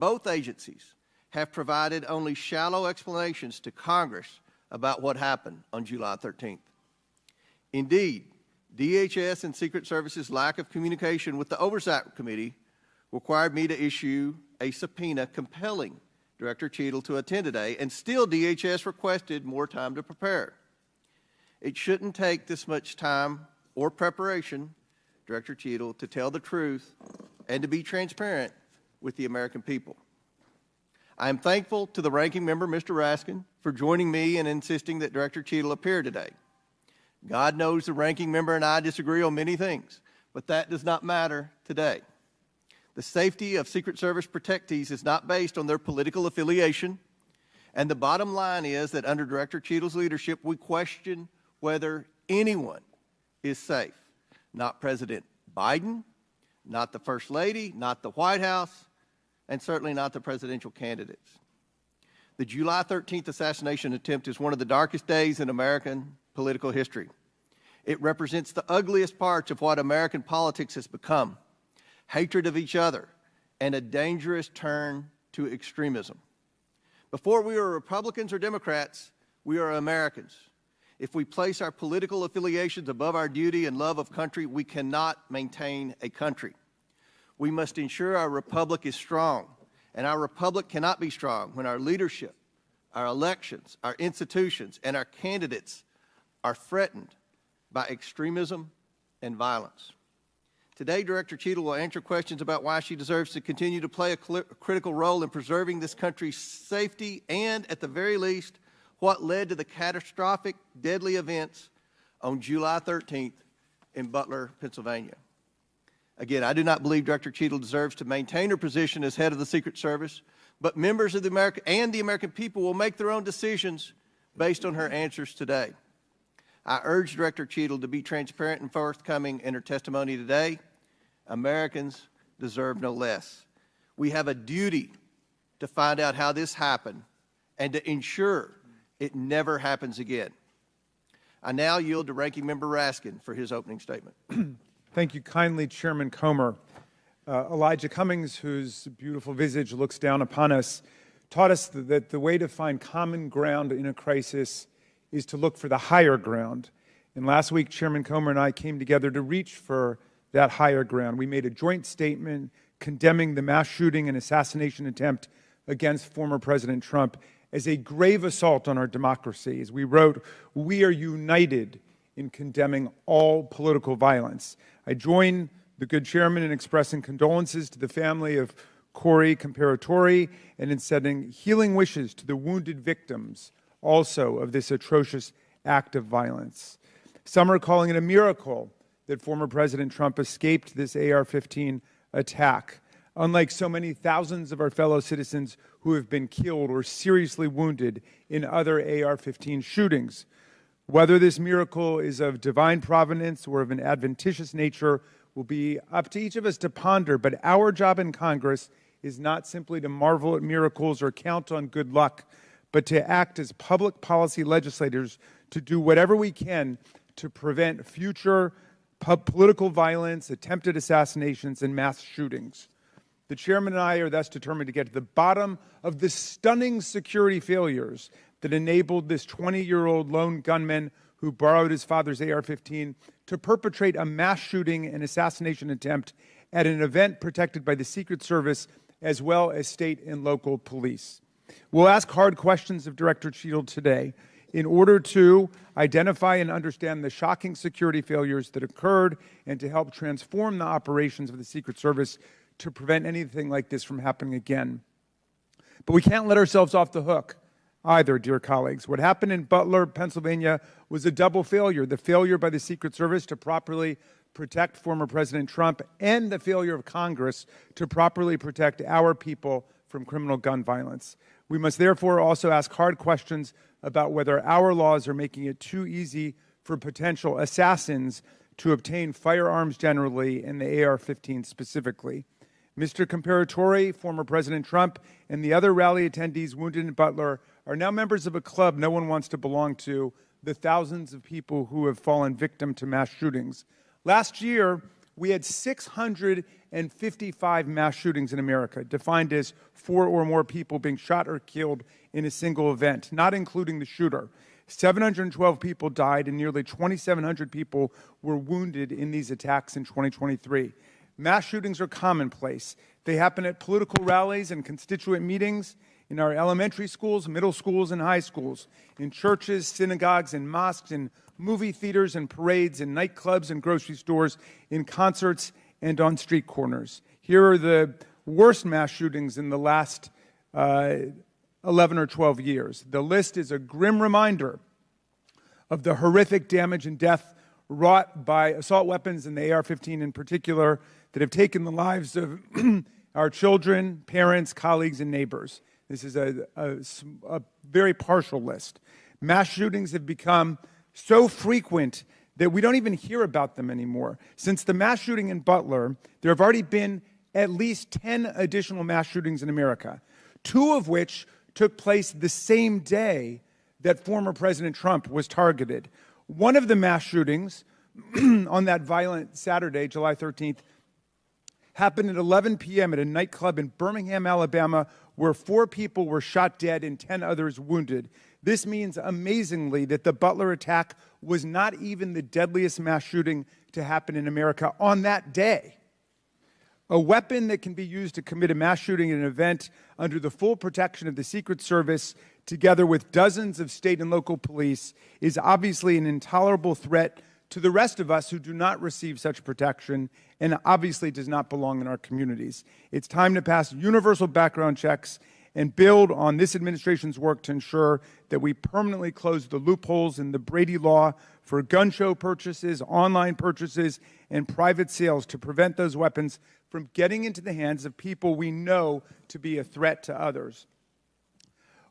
Both agencies have provided only shallow explanations to Congress about what happened on July 13th. Indeed, DHS and Secret Service's lack of communication with the Oversight Committee required me to issue a subpoena compelling Director Cheatle to attend today, and still DHS requested more time to prepare. It shouldn't take this much time or preparation, Director Cheatle, to tell the truth and to be transparent with the American people. I am thankful to the ranking member, Mr. Raskin, for joining me and insisting that Director Cheatle appear today. God knows the ranking member and I disagree on many things, but that does not matter today. The safety of Secret Service protectees is not based on their political affiliation, and the bottom line is that under Director Cheatle's leadership, we question whether anyone is safe. Not President Biden, not the First Lady, not the White House, and certainly not the presidential candidates. The July 13th assassination attempt is one of the darkest days in American political history. It represents the ugliest parts of what American politics has become: hatred of each other and a dangerous turn to extremism. Before we are Republicans or Democrats, we are Americans. If we place our political affiliations above our duty and love of country, we cannot maintain a country. We must ensure our republic is strong, and our republic cannot be strong when our leadership, our elections, our institutions, and our candidates are threatened by extremism and violence. Today, Director Cheatle will answer questions about why she deserves to continue to play a critical role in preserving this country's safety and, at the very least, what led to the catastrophic, deadly events on July 13th in Butler, Pennsylvania. Again, I do not believe Director Cheatle deserves to maintain her position as head of the Secret Service, but members of the American people will make their own decisions based on her answers today. I urge Director Cheatle to be transparent and forthcoming in her testimony today. Americans deserve no less. We have a duty to find out how this happened and to ensure it never happens again. I now yield to Ranking Member Raskin for his opening statement. Thank you kindly, Chairman Comer. Elijah Cummings, whose beautiful visage looks down upon us, taught us that the way to find common ground in a crisis is to look for the higher ground. And last week, Chairman Comer and I came together to reach for that higher ground. We made a joint statement condemning the mass shooting and assassination attempt against former President Trump as a grave assault on our democracy. As we wrote, we are united in condemning all political violence. I join the good chairman in expressing condolences to the family of Corey Comparatori and in sending healing wishes to the wounded victims also of this atrocious act of violence. Some are calling it a miracle that former President Trump escaped this AR-15 attack, unlike so many thousands of our fellow citizens who have been killed or seriously wounded in other AR-15 shootings. Whether this miracle is of divine providence or of an adventitious nature will be up to each of us to ponder, but our job in Congress is not simply to marvel at miracles or count on good luck, but to act as public policy legislators to do whatever we can to prevent future political violence, attempted assassinations, and mass shootings. The chairman and I are thus determined to get to the bottom of the stunning security failures that enabled this 20-year-old lone gunman who borrowed his father's AR-15 to perpetrate a mass shooting and assassination attempt at an event protected by the Secret Service as well as state and local police. We'll ask hard questions of Director Cheatle today in order to identify and understand the shocking security failures that occurred and to help transform the operations of the Secret Service to prevent anything like this from happening again. But we can't let ourselves off the hook either, dear colleagues. What happened in Butler, Pennsylvania was a double failure: the failure by the Secret Service to properly protect former President Trump and the failure of Congress to properly protect our people from criminal gun violence. We must therefore also ask hard questions about whether our laws are making it too easy for potential assassins to obtain firearms generally and the AR-15 specifically. Mr. Comparatori, former President Trump, and the other rally attendees wounded in Butler are now members of a club no one wants to belong to, the thousands of people who have fallen victim to mass shootings. Last year, we had 655 mass shootings in America, defined as 4 or more people being shot or killed in a single event, not including the shooter. 712 people died and nearly 2,700 people were wounded in these attacks in 2023. Mass shootings are commonplace. They happen at political rallies and constituent meetings, in our elementary schools, middle schools, and high schools, in churches, synagogues, and mosques, in movie theaters and parades, in nightclubs and grocery stores, in concerts, and on street corners. Here are the worst mass shootings in the last 11 or 12 years. The list is a grim reminder of the horrific damage and death wrought by assault weapons, and the AR-15 in particular, that have taken the lives of our children, parents, colleagues, and neighbors. This is a very partial list. Mass shootings have become so frequent that we don't even hear about them anymore. Since the mass shooting in Butler, there have already been at least 10 additional mass shootings in America, 2 of which took place the same day that former President Trump was targeted. One of the mass shootings on that violent Saturday, July 13th, happened at 11 p.m. at a nightclub in Birmingham, Alabama, where 4 people were shot dead and 10 others wounded. This means, amazingly, that the Butler attack was not even the deadliest mass shooting to happen in America on that day. A weapon that can be used to commit a mass shooting at an event under the full protection of the Secret Service, together with dozens of state and local police, is obviously an intolerable threat to the rest of us who do not receive such protection, and obviously does not belong in our communities. It's time to pass universal background checks and build on this administration's work to ensure that we permanently close the loopholes in the Brady law for gun show purchases, online purchases, and private sales to prevent those weapons from getting into the hands of people we know to be a threat to others.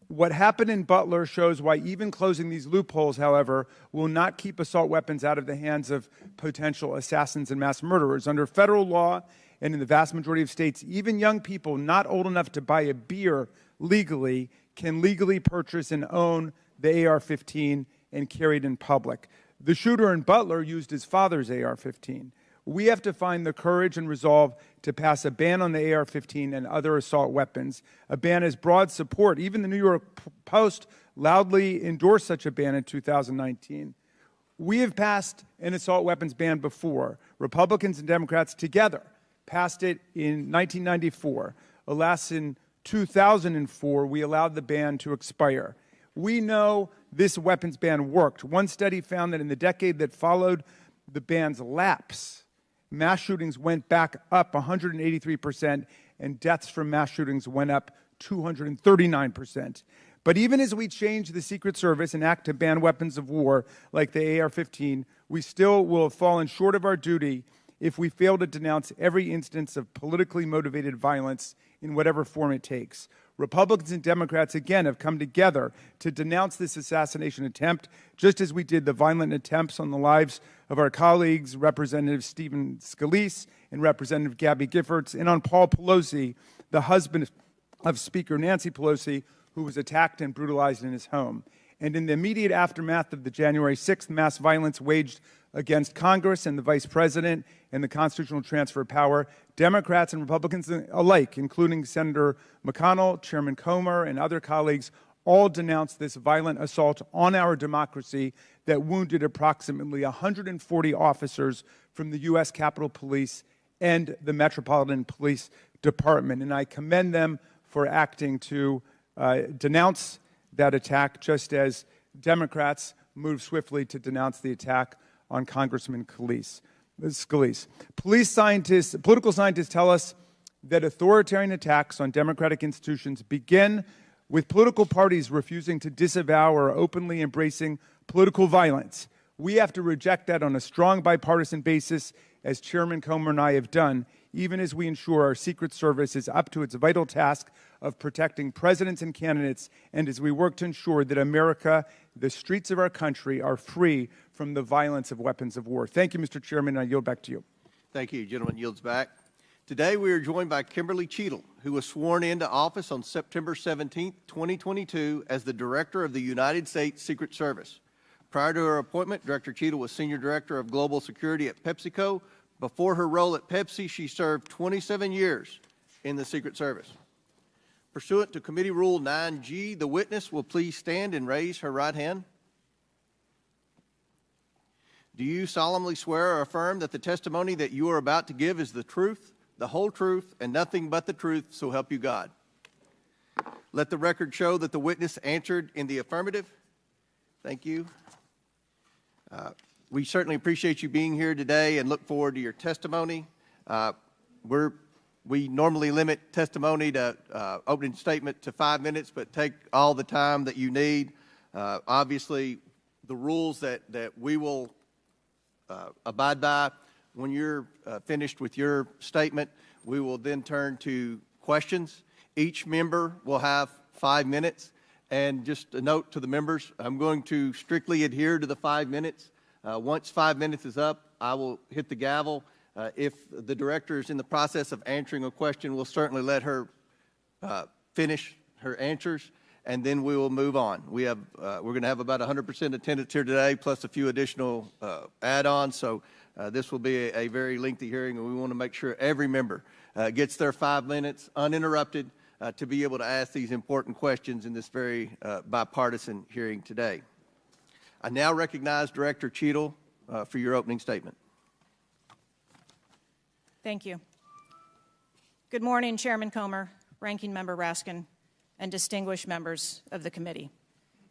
What happened in Butler shows why even closing these loopholes, however, will not keep assault weapons out of the hands of potential assassins and mass murderers. Under federal law, and in the vast majority of states, even young people not old enough to buy a beer legally can legally purchase and own the AR-15 and carry it in public. The shooter in Butler used his father's AR-15. We have to find the courage and resolve to pass a ban on the AR-15 and other assault weapons. A ban has broad support. Even the New York Post loudly endorsed such a ban in 2019. We have passed an assault weapons ban before. Republicans and Democrats together passed it in 1994. Alas, in 2004, we allowed the ban to expire. We know this weapons ban worked. One study found that in the decade that followed the ban's lapse, mass shootings went back up 183%, and deaths from mass shootings went up 239%. But even as we change the Secret Service and act to ban weapons of war like the AR-15, we still will have fallen short of our duty if we fail to denounce every instance of politically motivated violence in whatever form it takes. Republicans and Democrats, again, have come together to denounce this assassination attempt, just as we did the violent attempts on the lives of our colleagues, Representative Stephen Scalise and Representative Gabby Giffords, and on Paul Pelosi, the husband of Speaker Nancy Pelosi, who was attacked and brutalized in his home. And in the immediate aftermath of the January 6th mass violence waged against Congress and the Vice President and the constitutional transfer of power, Democrats and Republicans alike, including Senator McConnell, Chairman Comer, and other colleagues, all denounced this violent assault on our democracy that wounded approximately 140 officers from the U.S. Capitol Police and the Metropolitan Police Department. And I commend them for acting to denounce that attack, just as Democrats moved swiftly to denounce the attack on Congressman Scalise. Political scientists tell us that authoritarian attacks on democratic institutions begin with political parties refusing to disavow or openly embracing political violence. We have to reject that on a strong bipartisan basis, as Chairman Comer and I have done, even as we ensure our Secret Service is up to its vital task of protecting presidents and candidates, and as we work to ensure that America, the streets of our country, are free from the violence of weapons of war. Thank you, Mr. Chairman, and I yield back to you. Thank you. Gentleman yields back. Today we are joined by Kimberly Cheatle, who was sworn into office on September 17, 2022 as the Director of the United States Secret Service. Prior to her appointment, Director Cheatle was Senior Director of Global Security at PepsiCo, Before her role at Pepsi, she served 27 years in the Secret Service. Pursuant to Committee Rule 9G, the witness will please stand and raise her right hand. Do you solemnly swear or affirm that the testimony that you are about to give is the truth, the whole truth, and nothing but the truth, so help you God? Let the record show that the witness answered in the affirmative. Thank you. We certainly appreciate you being here today and look forward to your testimony. We normally limit testimony to opening statement to 5 minutes, but take all the time that you need. Obviously, the rules that we will abide by, when you're finished with your statement, we will then turn to questions. Each member will have 5 minutes. And just a note to the members, I'm going to strictly adhere to the 5 minutes. Once 5 minutes is up, I will hit the gavel. If the director is in the process of answering a question, we'll certainly let her finish her answers, and then we will move on. We're going to have about 100% attendance here today, plus a few additional add-ons, so this will be a very lengthy hearing, and we want to make sure every member gets their 5 minutes uninterrupted to be able to ask these important questions in this very bipartisan hearing today. I now recognize Director Cheatle for your opening statement. Thank you. Good morning, Chairman Comer, Ranking Member Raskin, and distinguished members of the committee.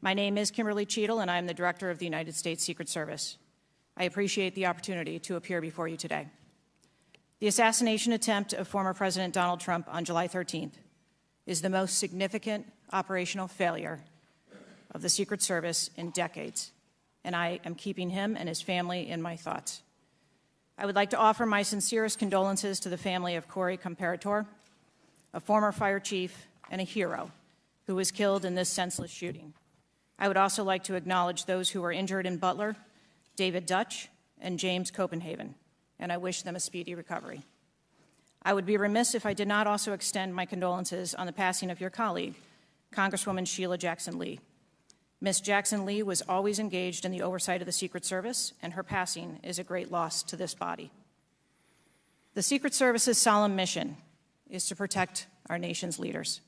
My name is Kimberly Cheatle, and I am the Director of the United States Secret Service. I appreciate the opportunity to appear before you today. The assassination attempt of former President Donald Trump on July 13th is the most significant operational failure of the Secret Service in decades, and I am keeping him and his family in my thoughts. I would like to offer my sincerest condolences to the family of Corey Comparator, a former fire chief and a hero who was killed in this senseless shooting. I would also like to acknowledge those who were injured in Butler, David Dutch and James Copenhagen, and I wish them a speedy recovery. I would be remiss if I did not also extend my condolences on the passing of your colleague, Congresswoman Sheila Jackson Lee. Ms. Jackson Lee was always engaged in the oversight of the Secret Service, and her passing is a great loss to this body. The Secret Service's solemn mission is to protect our nation's leaders.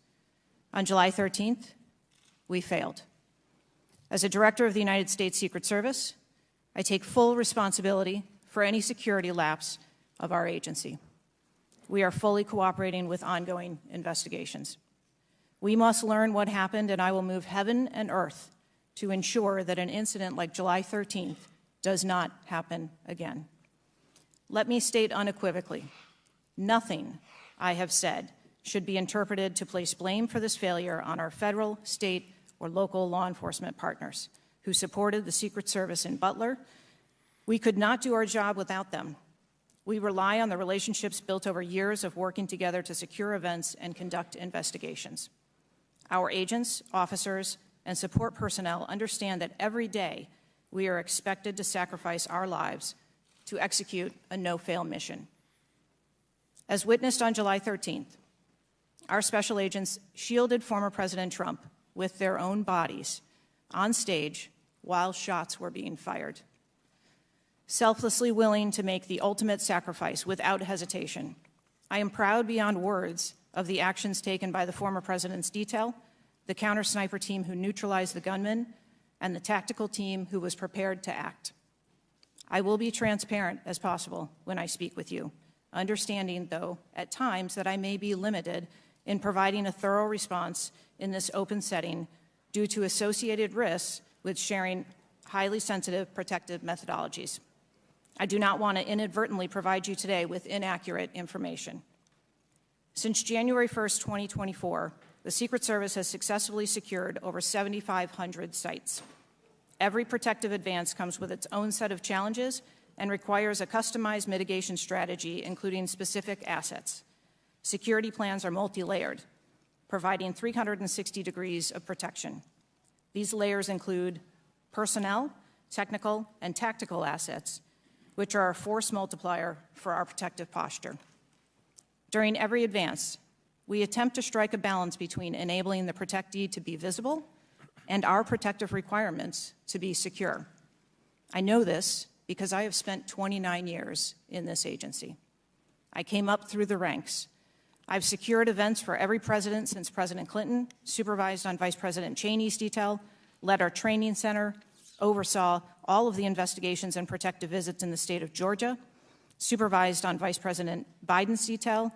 On July 13th, we failed. As a director of the United States Secret Service, I take full responsibility for any security lapse of our agency. We are fully cooperating with ongoing investigations. We must learn what happened, and I will move heaven and earth to ensure that an incident like July 13th does not happen again. Let me state unequivocally, nothing I have said should be interpreted to place blame for this failure on our federal, state, or local law enforcement partners who supported the Secret Service in Butler. We could not do our job without them. We rely on the relationships built over years of working together to secure events and conduct investigations. Our agents, officers, and support personnel understand that every day we are expected to sacrifice our lives to execute a no-fail mission. As witnessed on July 13th, our special agents shielded former President Trump with their own bodies on stage while shots were being fired. Selflessly willing to make the ultimate sacrifice without hesitation, I am proud beyond words of the actions taken by the former president's detail, the counter-sniper team who neutralized the gunman, and the tactical team who was prepared to act. I will be transparent as possible when I speak with you, understanding, though, at times that I may be limited in providing a thorough response in this open setting due to associated risks with sharing highly sensitive protective methodologies. I do not want to inadvertently provide you today with inaccurate information. Since January 1st, 2024, the Secret Service has successfully secured over 7,500 sites. Every protective advance comes with its own set of challenges and requires a customized mitigation strategy, including specific assets. Security plans are multi-layered, providing 360 degrees of protection. These layers include personnel, technical, and tactical assets, which are a force multiplier for our protective posture. During every advance, we attempt to strike a balance between enabling the protectee to be visible and our protective requirements to be secure. I know this because I have spent 29 years in this agency. I came up through the ranks. I've secured events for every president since President Clinton, supervised on Vice President Cheney's detail, led our training center, oversaw all of the investigations and protective visits in the state of Georgia, supervised on Vice President Biden's detail,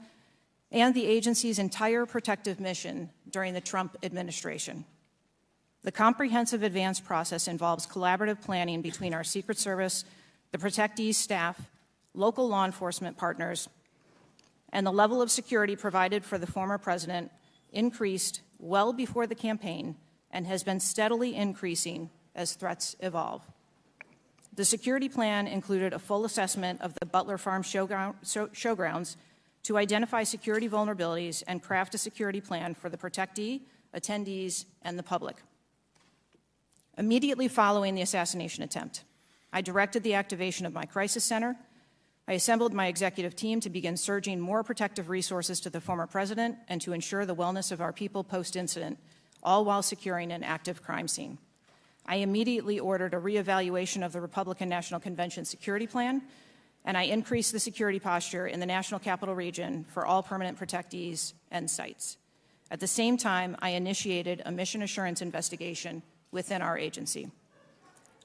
and the agency's entire protective mission during the Trump administration. The comprehensive advance process involves collaborative planning between our Secret Service, the protectees staff, local law enforcement partners, and the level of security provided for the former president increased well before the campaign and has been steadily increasing as threats evolve. The security plan included a full assessment of the Butler Farm showgrounds to identify security vulnerabilities and craft a security plan for the protectee, attendees, and the public. Immediately following the assassination attempt, I directed the activation of my crisis center. I assembled my executive team to begin surging more protective resources to the former president and to ensure the wellness of our people post-incident, all while securing an active crime scene. I immediately ordered a reevaluation of the Republican National Convention security plan, and I increased the security posture in the National Capital Region for all permanent protectees and sites. At the same time, I initiated a mission assurance investigation within our agency.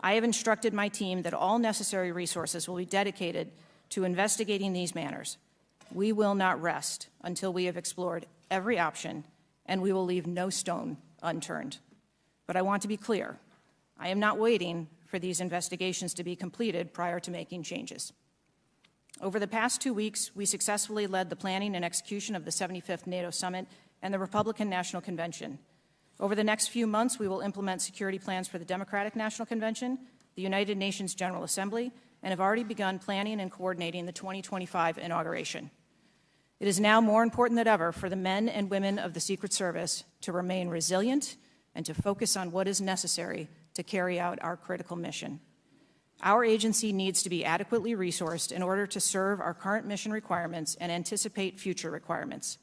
I have instructed my team that all necessary resources will be dedicated to investigating these matters. We will not rest until we have explored every option, and we will leave no stone unturned. But I want to be clear, I am not waiting for these investigations to be completed prior to making changes. Over the past 2 weeks, we successfully led the planning and execution of the 75th NATO Summit and the Republican National Convention. Over the next few months, we will implement security plans for the Democratic National Convention, the United Nations General Assembly, and have already begun planning and coordinating the 2025 inauguration. It is now more important than ever for the men and women of the Secret Service to remain resilient and to focus on what is necessary to carry out our critical mission. Our agency needs to be adequately resourced in order to serve our current mission requirements and anticipate future requirements.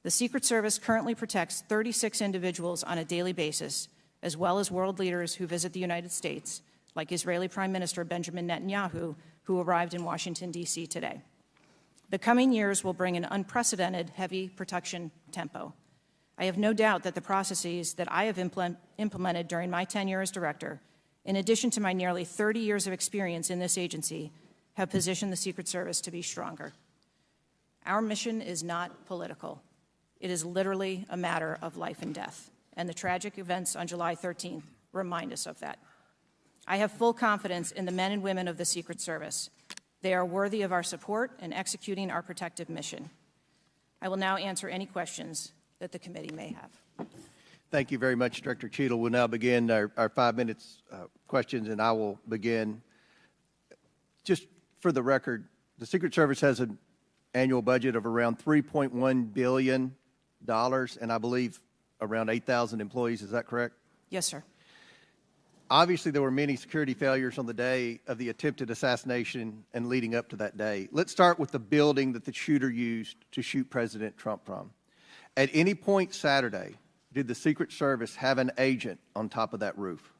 The Secret Service currently protects 36 individuals on a daily basis, as well as world leaders who visit the United States, like Israeli Prime Minister Benjamin Netanyahu, who arrived in Washington, D.C. today. The coming years will bring an unprecedented heavy protection tempo. I have no doubt that the processes that I have implemented during my tenure as director, in addition to my nearly 30 years of experience in this agency, have positioned the Secret Service to be stronger. Our mission is not political. It is literally a matter of life and death, and the tragic events on July 13th remind us of that. I have full confidence in the men and women of the Secret Service. They are worthy of our support in executing our protective mission. I will now answer any questions that the committee may have. Thank you very much, Director Cheatle. We'll now begin our 5 minutes questions, and I will begin. Just for the record, the Secret Service has an annual budget of around $3.1 billion, and I believe around 8,000 employees. Is that correct? Yes, sir. Obviously, there were many security failures on the day of the attempted assassination and leading up to that day. Let's start with the building that the shooter used to shoot President Trump from. At any point Saturday, did the Secret Service have an agent on top of that roof?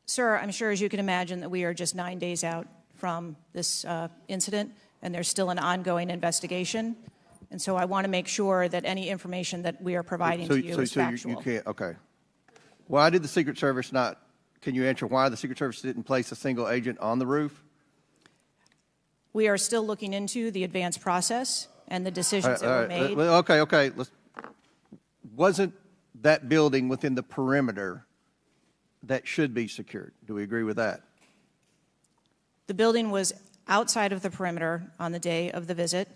Sir, I'm sure, as you can imagine, that we are just 9 days out from this incident, and there's still an ongoing investigation. And so I want to make sure that any information that we are providing to you is factual. You can't, okay. Why did the Secret Service not, can you answer why the Secret Service didn't place a single agent on the roof? We are still looking into the advance process and the decisions that were made. Okay. Wasn't that building within the perimeter that should be secured? Do we agree with that? The building was outside of the perimeter on the day of the visit.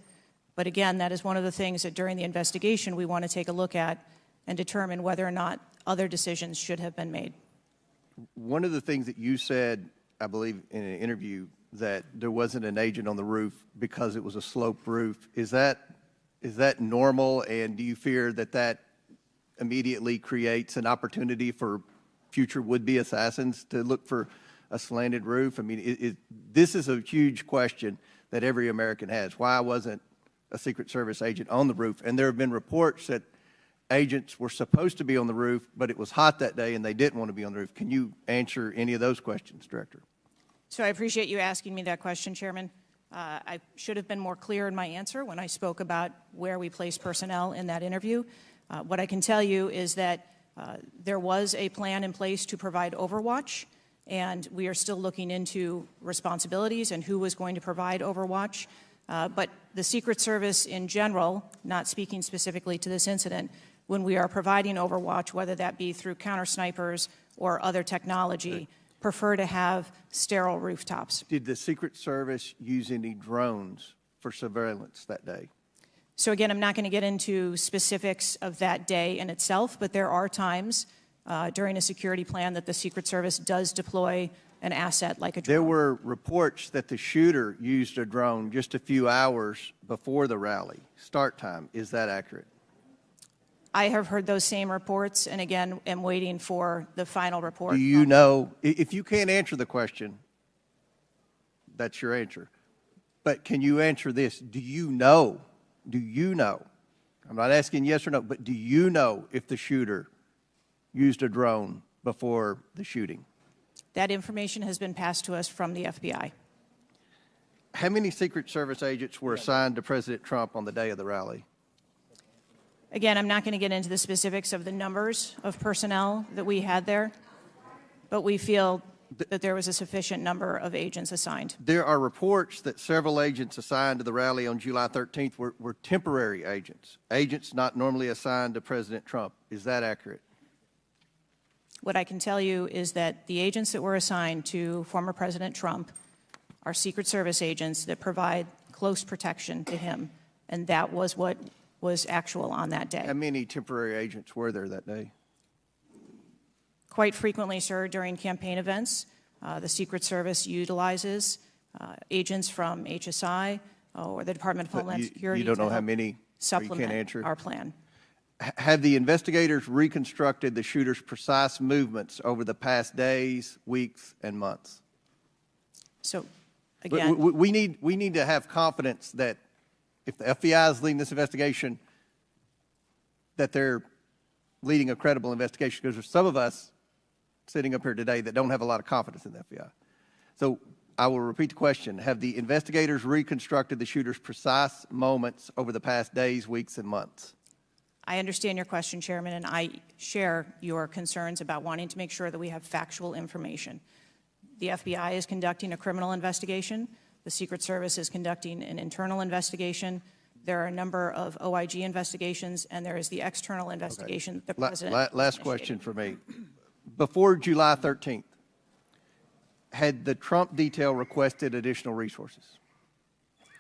But again, that is one of the things that during the investigation we want to take a look at and determine whether or not other decisions should have been made. One of the things that you said, I believe, in an interview, that there wasn't an agent on the roof because it was a sloped roof. Is that normal, and do you fear that that immediately creates an opportunity for future would-be assassins to look for a slanted roof? I mean, this is a huge question that every American has. Why wasn't a Secret Service agent on the roof? And there have been reports that agents were supposed to be on the roof, but it was hot that day and they didn't want to be on the roof. Can you answer any of those questions, Director? So I appreciate you asking me that question, Chairman. I should have been more clear in my answer when I spoke about where we place personnel in that interview. What I can tell you is that there was a plan in place to provide overwatch, and we are still looking into responsibilities and who was going to provide overwatch. But the Secret Service in general, not speaking specifically to this incident, when we are providing overwatch, whether that be through counter snipers or other technology, prefer to have sterile rooftops. Did the Secret Service use any drones for surveillance that day? So again, I'm not going to get into specifics of that day in itself, but there are times during a security plan that the Secret Service does deploy an asset like a drone. There were reports that the shooter used a drone just a few hours before the rally start time. Is that accurate? I have heard those same reports, and again, am waiting for the final report. Do you know, if you can't answer the question, that's your answer. But can you answer this? Do you know, I'm not asking yes or no, but do you know if the shooter used a drone before the shooting? That information has been passed to us from the FBI. How many Secret Service agents were assigned to President Trump on the day of the rally? Again, I'm not going to get into the specifics of the numbers of personnel that we had there, but we feel that there was a sufficient number of agents assigned. There are reports that several agents assigned to the rally on July 13th were temporary agents, agents not normally assigned to President Trump. Is that accurate? What I can tell you is that the agents that were assigned to former President Trump are Secret Service agents that provide close protection to him, and that was what was actual on that day. How many temporary agents were there that day? Quite frequently, sir, during campaign events, the Secret Service utilizes agents from HSI or the Department of Homeland Security. You don't know to how many? supplement you can't answer? our plan. Have the investigators reconstructed the shooter's precise movements over the past days, weeks, and months? So, again, We need to have confidence that if the FBI is leading this investigation, that they're leading a credible investigation, because there's some of us sitting up here today that don't have a lot of confidence in the FBI. So I will repeat the question. Have the investigators reconstructed the shooter's precise moments over the past days, weeks, and months? I understand your question, Chairman, and I share your concerns about wanting to make sure that we have factual information. The FBI is conducting a criminal investigation. The Secret Service is conducting an internal investigation. There are a number of OIG investigations, and there is the external investigation that the President Last question for me. Before July 13th, had the Trump detail requested additional resources?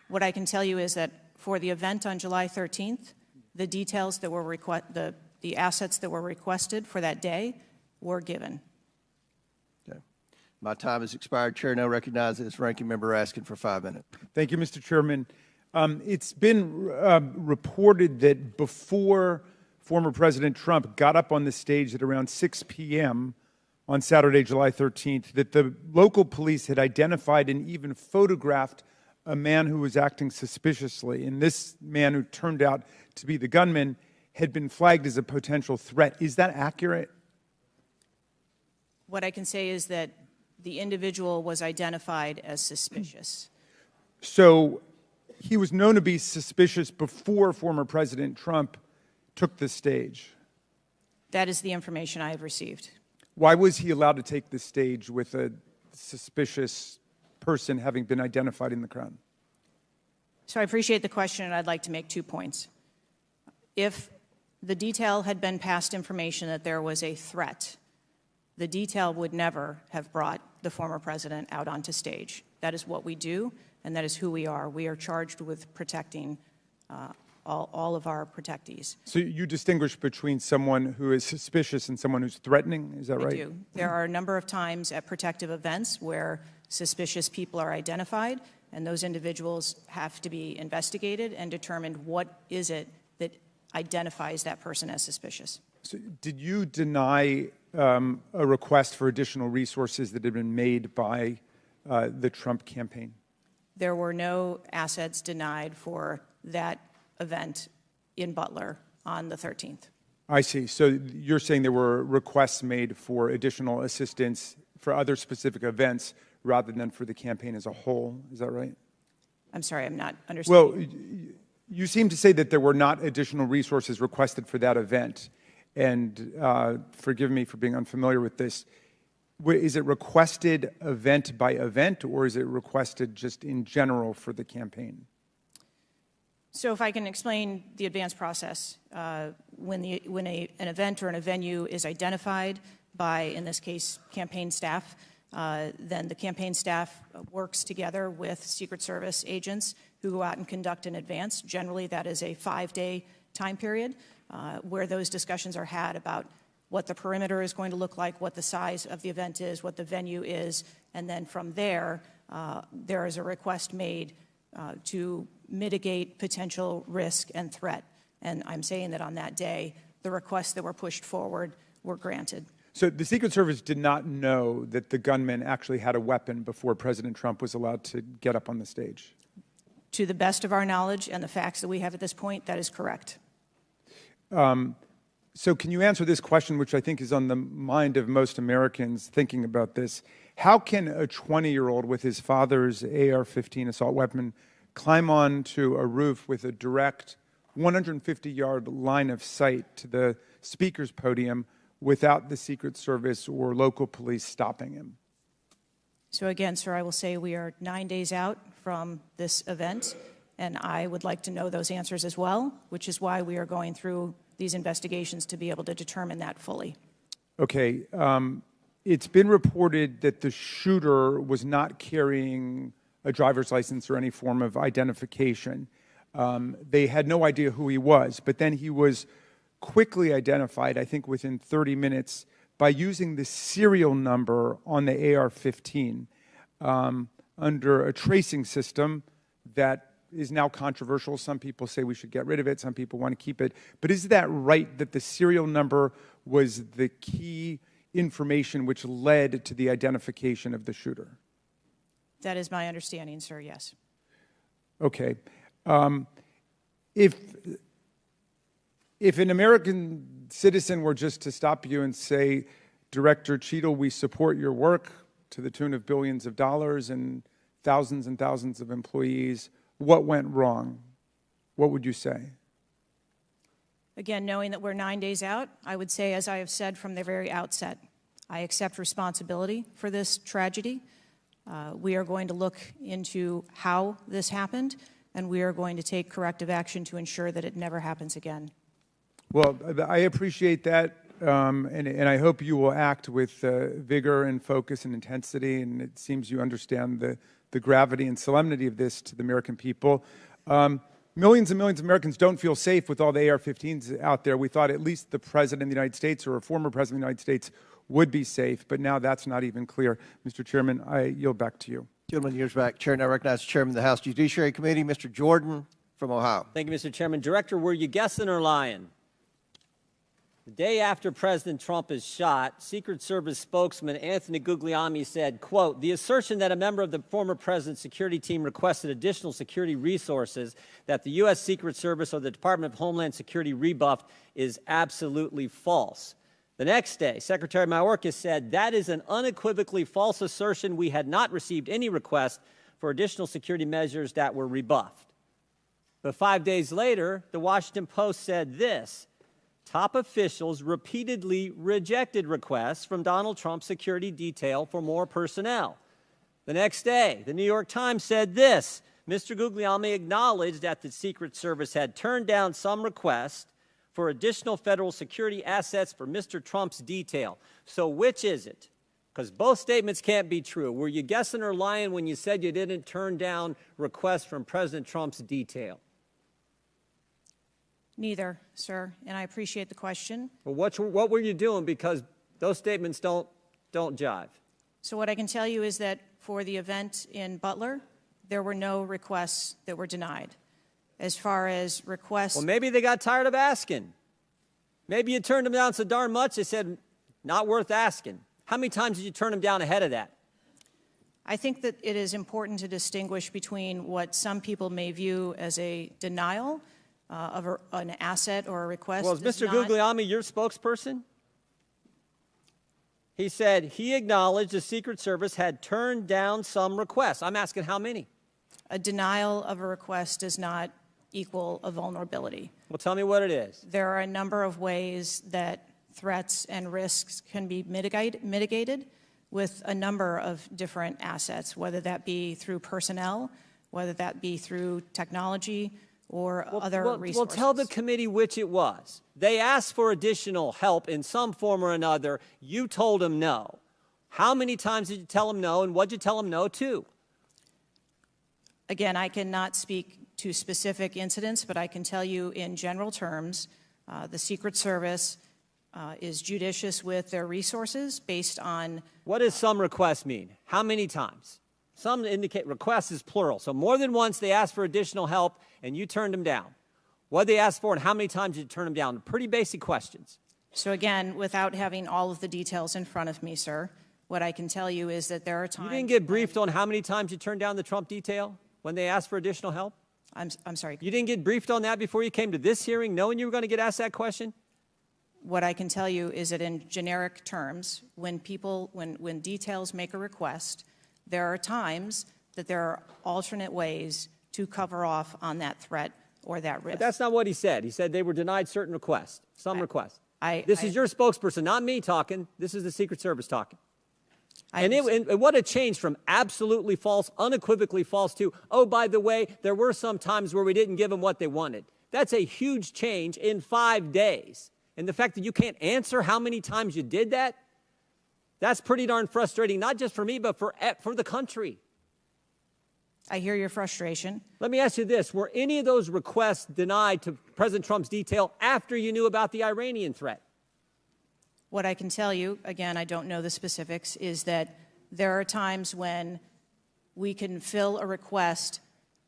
What I can tell you is that for the event on July 13th, the details that were the assets that were requested for that day were given. Okay. My time has expired. Chair now recognizes Ranking Member Raskin for 5 minutes. Thank you, Mr. Chairman. It's been reported that before former President Trump got up on the stage at around 6 p.m. on Saturday, July 13th, that the local police had identified and even photographed a man who was acting suspiciously. And this man, who turned out to be the gunman, had been flagged as a potential threat. Is that accurate? What I can say is that the individual was identified as suspicious. So he was known to be suspicious before former President Trump took the stage. That is the information I have received. Why was he allowed to take the stage with a suspicious person having been identified in the crowd? So I appreciate the question, and I'd like to make 2 points. If the detail had been passed information that there was a threat, the detail would never have brought the former president out onto stage. That is what we do, and that is who we are. We are charged with protecting all of our protectees. So you distinguish between someone who is suspicious and someone who's threatening, is that right? I do. There are a number of times at protective events where suspicious people are identified, and those individuals have to be investigated and determined what is it that identifies that person as suspicious. So did you deny a request for additional resources that had been made by the Trump campaign? There were no assets denied for that event in Butler on the 13th. I see. So you're saying there were requests made for additional assistance for other specific events rather than for the campaign as a whole. Is that right? I'm sorry, I'm not understanding. Well, you seem to say that there were not additional resources requested for that event. And forgive me for being unfamiliar with this. Is it requested event by event, or is it requested just in general for the campaign? So if I can explain the advance process, when an event or a venue is identified by, in this case, campaign staff, then the campaign staff works together with Secret Service agents who go out and conduct an advance. Generally, that is a 5-day time period where those discussions are had about what the perimeter is going to look like, what the size of the event is, what the venue is, and then from there, there is a request made to mitigate potential risk and threat. And I'm saying that on that day, the requests that were pushed forward were granted. So the Secret Service did not know that the gunman actually had a weapon before President Trump was allowed to get up on the stage? To the best of our knowledge and the facts that we have at this point, that is correct. So can you answer this question, which I think is on the mind of most Americans thinking about this? How can a 20-year-old with his father's AR-15 assault weapon climb onto a roof with a direct 150-yard line of sight to the speaker's podium without the Secret Service or local police stopping him? So again, sir, I will say we are 9 days out from this event, and I would like to know those answers as well, which is why we are going through these investigations to be able to determine that fully. Okay. It's been reported that the shooter was not carrying a driver's license or any form of identification. They had no idea who he was, but then he was quickly identified, I think within 30 minutes, by using the serial number on the AR-15 under a tracing system that is now controversial. Some people say we should get rid of it. Some people want to keep it. But is that right, that the serial number was the key information which led to the identification of the shooter? That is my understanding, sir, yes. Okay. If an American citizen were just to stop you and say, Director Cheatle, we support your work to the tune of billions of dollars and thousands of employees, what went wrong? What would you say? Again, knowing that we're 9 days out, I would say, as I have said from the very outset, I accept responsibility for this tragedy. We are going to look into how this happened, and we are going to take corrective action to ensure that it never happens again. Well, I appreciate that, and I hope you will act with vigor and focus and intensity, and it seems you understand the gravity and solemnity of this to the American people. Millions and millions of Americans don't feel safe with all the AR-15s out there. We thought at least the President of the United States or a former President of the United States would be safe, but now that's not even clear. Mr. Chairman, I yield back to you. Gentleman yields back. Chair now recognizes Chairman of the House Judiciary Committee, Mr. Jordan from Ohio. Thank you, Mr. Chairman. Director, were you guessing or lying? The day after President Trump is shot, Secret Service spokesman Anthony Guglielmi said, quote, "The assertion that a member of the former president's security team requested additional security resources that the U.S. Secret Service or the Department of Homeland Security rebuffed is absolutely false." The next day, Secretary Mayorkas said, "That is an unequivocally false assertion. We had not received any request for additional security measures that were rebuffed." But 5 days later, the Washington Post said this: "Top officials repeatedly rejected requests from Donald Trump's security detail for more personnel." The next day, the New York Times said this: "Mr. Guglielmi acknowledged that the Secret Service had turned down some requests for additional federal security assets for Mr. Trump's detail." So which is it? Because both statements can't be true. Were you guessing or lying when you said you didn't turn down requests from President Trump's detail? Neither, sir, and I appreciate the question. Well, what were you doing? Because those statements don't jive. So what I can tell you is that for the event in Butler, there were no requests that were denied. As far as requests... Well, maybe they got tired of asking. Maybe you turned them down so darn much they said, not worth asking. How many times did you turn them down ahead of that? I think that it is important to distinguish between what some people may view as a denial of an asset or a request. Well, is does Mr. not- Guglielmi your spokesperson? He said he acknowledged the Secret Service had turned down some requests. I'm asking how many? A denial of a request does not equal a vulnerability. Well, tell me what it is. There are a number of ways that threats and risks can be mitigated with a number of different assets, whether that be through personnel, whether that be through technology, or other resources. Well, tell the committee which it was. They asked for additional help in some form or another. You told them no. How many times did you tell them no, and what did you tell them no to? Again, I cannot speak to specific incidents, but I can tell you in general terms, the Secret Service is judicious with their resources based on... What does some requests mean? How many times? Some indicate requests is plural. So more than once they asked for additional help and you turned them down. What did they ask for and how many times did you turn them down? Pretty basic questions. So again, without having all of the details in front of me, sir, what I can tell you is that there are times... You didn't get briefed on how many times you turned down the Trump detail when they asked for additional help? I'm sorry. You didn't get briefed on that before you came to this hearing knowing you were going to get asked that question? What I can tell you is that in generic terms, when details make a request, there are times that there are alternate ways to cover off on that threat or that risk. But that's not what he said. He said they were denied certain requests, some requests. This is your spokesperson, not me talking. This is the Secret Service talking. And what a change from absolutely false, unequivocally false to, oh, by the way, there were some times where we didn't give them what they wanted. That's a huge change in 5 days. And the fact that you can't answer how many times you did that, that's pretty darn frustrating, not just for me, but for the country. I hear your frustration. Let me ask you this. Were any of those requests denied to President Trump's detail after you knew about the Iranian threat? What I can tell you, again, I don't know the specifics, is that there are times when we can fill a request.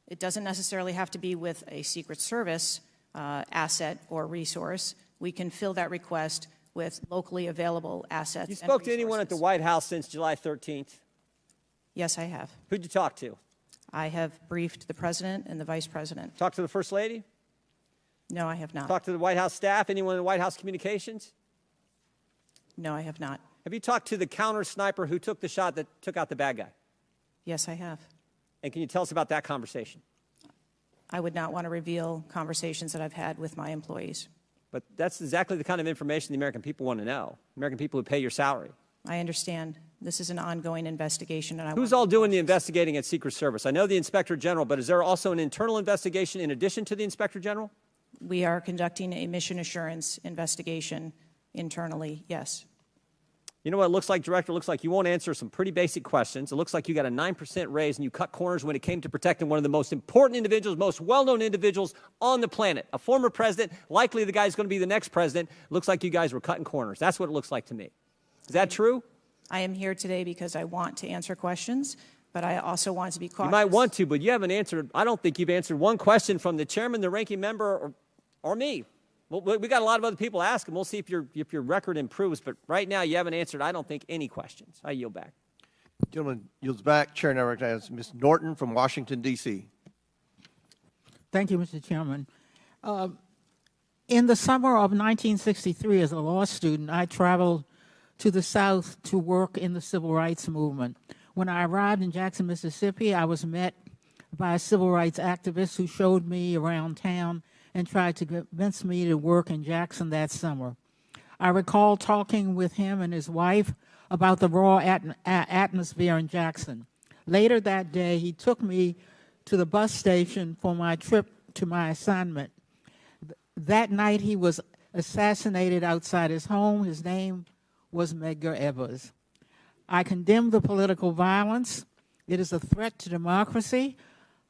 It doesn't necessarily have to be with a Secret Service asset or resource. We can fill that request with locally available assets. You spoke to anyone at the White House since July 13th? Yes, I have. Who'd you talk to? I have briefed the President and the Vice President. Talked to the First Lady? No, I have not. Talked to the White House staff? Anyone in the White House communications? No, I have not. Have you talked to the counter sniper who took the shot that took out the bad guy? Yes, I have. And can you tell us about that conversation? I would not want to reveal conversations that I've had with my employees. But that's exactly the kind of information the American people want to know. American people who pay your salary. I understand. This is an ongoing investigation. And Who's all doing the investigating at Secret Service? I know the Inspector General, but is there also an internal investigation in addition to the Inspector General? We are conducting a mission assurance investigation internally, yes. You know what it looks like, Director? It looks like you won't answer some pretty basic questions. It looks like you got a 9% raise and you cut corners when it came to protecting one of the most important individuals, most well-known individuals on the planet. A former president, likely the guy who's going to be the next president. It looks like you guys were cutting corners. That's what it looks like to me. Is that true? I am here today because I want to answer questions, but I also want to be cautious. You might want to, but you haven't answered. I don't think you've answered one question from the chairman, the ranking member, or me. Well, we got a lot of other people asking. We'll see if your record improves. But right now, you haven't answered, I don't think, any questions. I yield back. Gentleman yields back. Chair now recognizes Ms. Norton from Washington, D.C. Thank you, Mr. Chairman. In the summer of 1963, as a law student, I traveled to the South to work in the civil rights movement. When I arrived in Jackson, Mississippi, I was met by a civil rights activist who showed me around town and tried to convince me to work in Jackson that summer. I recall talking with him and his wife about the raw atmosphere in Jackson. Later that day, he took me to the bus station for my trip to my assignment. That night, he was assassinated outside his home. His name was Medgar Evers. I condemn the political violence. It is a threat to democracy.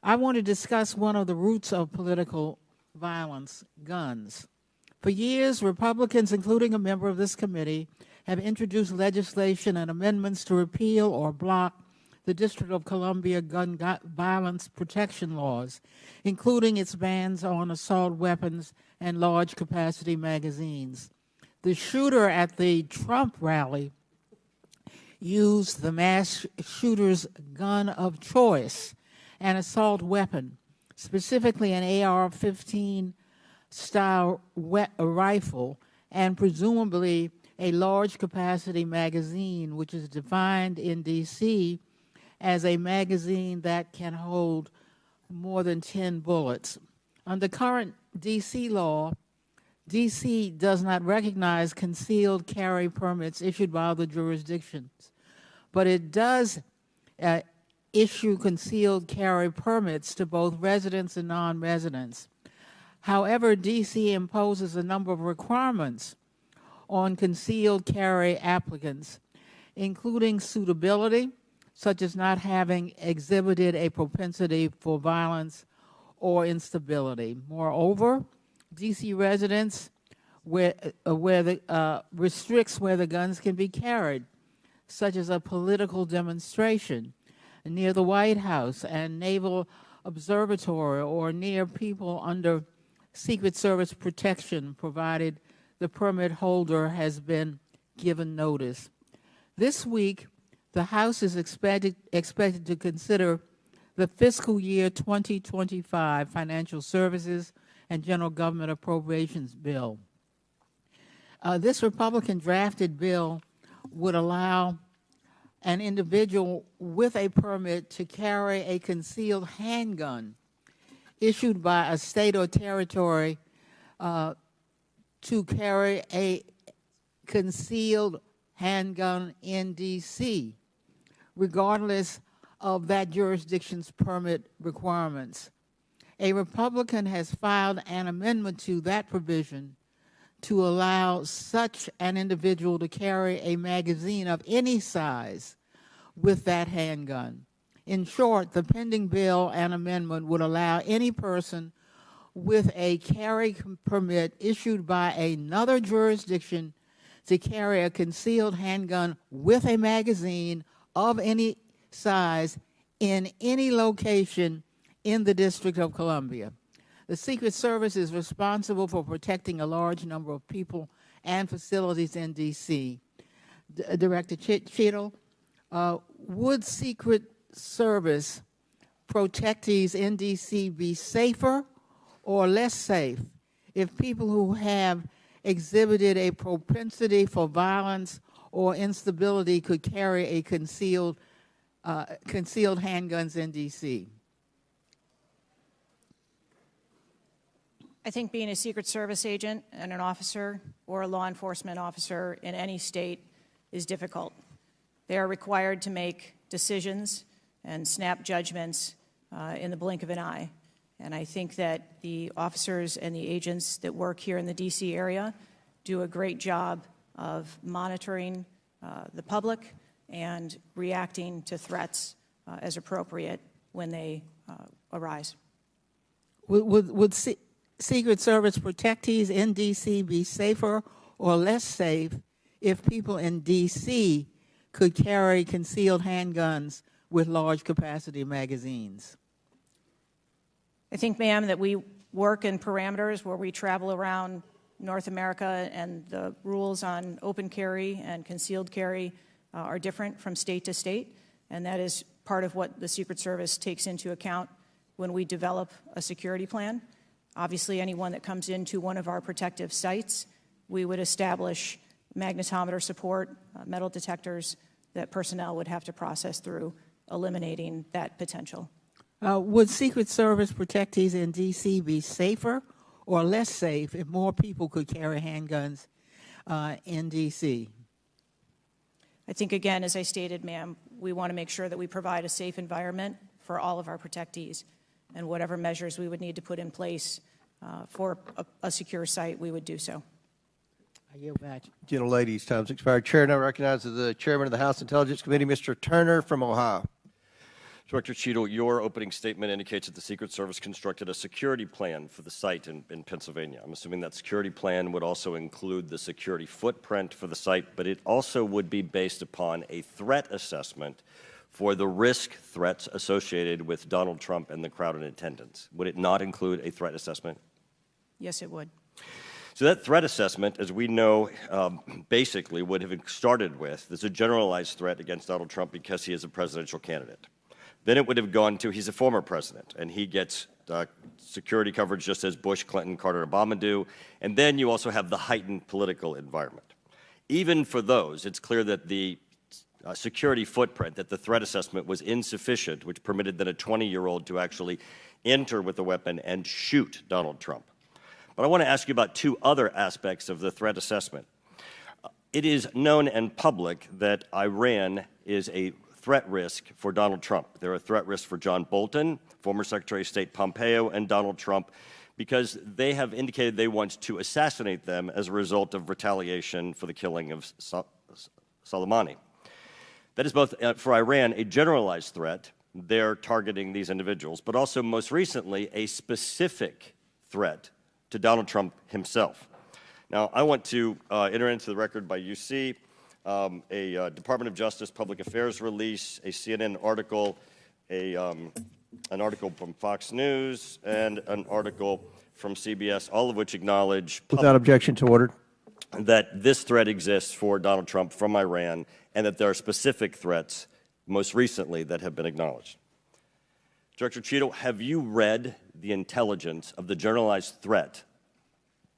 I want to discuss one of the roots of political violence, guns. For years, Republicans, including a member of this committee, have introduced legislation and amendments to repeal or block the District of Columbia gun violence protection laws, including its bans on assault weapons and large-capacity magazines. The shooter at the Trump rally used the mass shooter's gun of choice, an assault weapon, specifically an AR-15 style rifle and presumably a large capacity magazine, which is defined in D.C. as a magazine that can hold more than 10 bullets. Under current D.C. law, D.C. does not recognize concealed carry permits issued by other jurisdictions, but it does issue concealed carry permits to both residents and non-residents. However, D.C. imposes a number of requirements on concealed carry applicants, including suitability, such as not having exhibited a propensity for violence or instability. Moreover, D.C. residents restricts where the guns can be carried, such as a political demonstration near the White House and Naval Observatory or near people under Secret Service protection, provided the permit holder has been given notice. This week, the House is expected to consider the fiscal year 2025 Financial Services and General Government Appropriations Bill. This Republican-drafted bill would allow an individual with a permit to carry a concealed handgun issued by a state or territory to carry a concealed handgun in D.C., regardless of that jurisdiction's permit requirements. A Republican has filed an amendment to that provision to allow such an individual to carry a magazine of any size with that handgun. In short, the pending bill and amendment would allow any person with a carry permit issued by another jurisdiction to carry a concealed handgun with a magazine of any size in any location in the District of Columbia. The Secret Service is responsible for protecting a large number of people and facilities in D.C. Director Cheatle, would Secret Service protectees in D.C. be safer or less safe if people who have exhibited a propensity for violence or instability could carry a concealed handguns in D.C.? I think being a Secret Service agent and an officer or a law enforcement officer in any state is difficult. They are required to make decisions and snap judgments in the blink of an eye. And I think that the officers and the agents that work here in the D.C. area do a great job of monitoring the public and reacting to threats as appropriate when they arise. Would Secret Service protectees in D.C. be safer or less safe if people in D.C. could carry concealed handguns with large capacity magazines? I think, ma'am, that we work in parameters where we travel around North America, and the rules on open carry and concealed carry are different from state to state, and that is part of what the Secret Service takes into account when we develop a security plan. Obviously, anyone that comes into one of our protective sites, we would establish magnetometer support, metal detectors that personnel would have to process through, eliminating that potential. Would Secret Service protectees in D.C. be safer or less safe if more people could carry handguns in D.C.? I think, again, as I stated, ma'am, we want to make sure that we provide a safe environment for all of our protectees, and whatever measures we would need to put in place for a secure site, we would do so. I yield back. Gentlelady's time's expired. Chair now recognizes the chairman of the House Intelligence Committee, Mr. Turner from Ohio. Director Cheatle, your opening statement indicates that the Secret Service constructed a security plan for the site in Pennsylvania. I'm assuming that security plan would also include the security footprint for the site, but it also would be based upon a threat assessment for the risk threats associated with Donald Trump and the crowd in attendance. Would it not include a threat assessment? Yes, it would. So that threat assessment, as we know, basically would have started with, there's a generalized threat against Donald Trump because he is a presidential candidate. Then it would have gone to, he's a former president, and he gets security coverage just as Bush, Clinton, Carter, Obama do. And then you also have the heightened political environment. Even for those, it's clear that the security footprint, that the threat assessment was insufficient, which permitted then a 20-year-old to actually enter with a weapon and shoot Donald Trump. But I want to ask you about two other aspects of the threat assessment. It is known and public that Iran is a threat risk for Donald Trump. They're a threat risk for John Bolton, former Secretary of State Pompeo, and Donald Trump, because they have indicated they want to assassinate them as a result of retaliation for the killing of Soleimani. That is both, for Iran, a generalized threat. They're targeting these individuals, but also, most recently, a specific threat to Donald Trump himself. Now, I want to enter into the record by UC a Department of Justice Public Affairs release, a CNN article, an article from Fox News, and an article from CBS, all of which acknowledge Without objection to order. that this threat exists for Donald Trump from Iran, and that there are specific threats, most recently, that have been acknowledged. Director Cheatle, have you read the intelligence of the generalized threat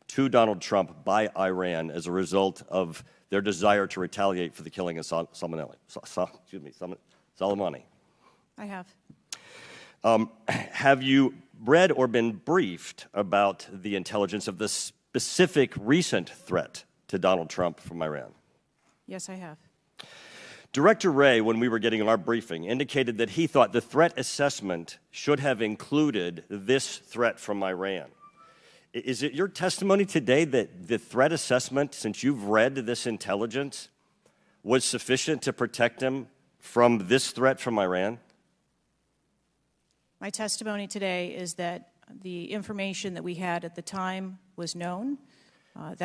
to Donald Trump by Iran as a result of their desire to retaliate for the killing of Soleimani? I have. Have you read or been briefed about the intelligence of the specific recent threat to Donald Trump from Iran? Yes, I have. Director Wray, when we were getting our briefing, indicated that he thought the threat assessment should have included this threat from Iran. Is it your testimony today that the threat assessment, since you've read this intelligence, was sufficient to protect him from this threat from Iran? My testimony today is that the information that we had at the time was known.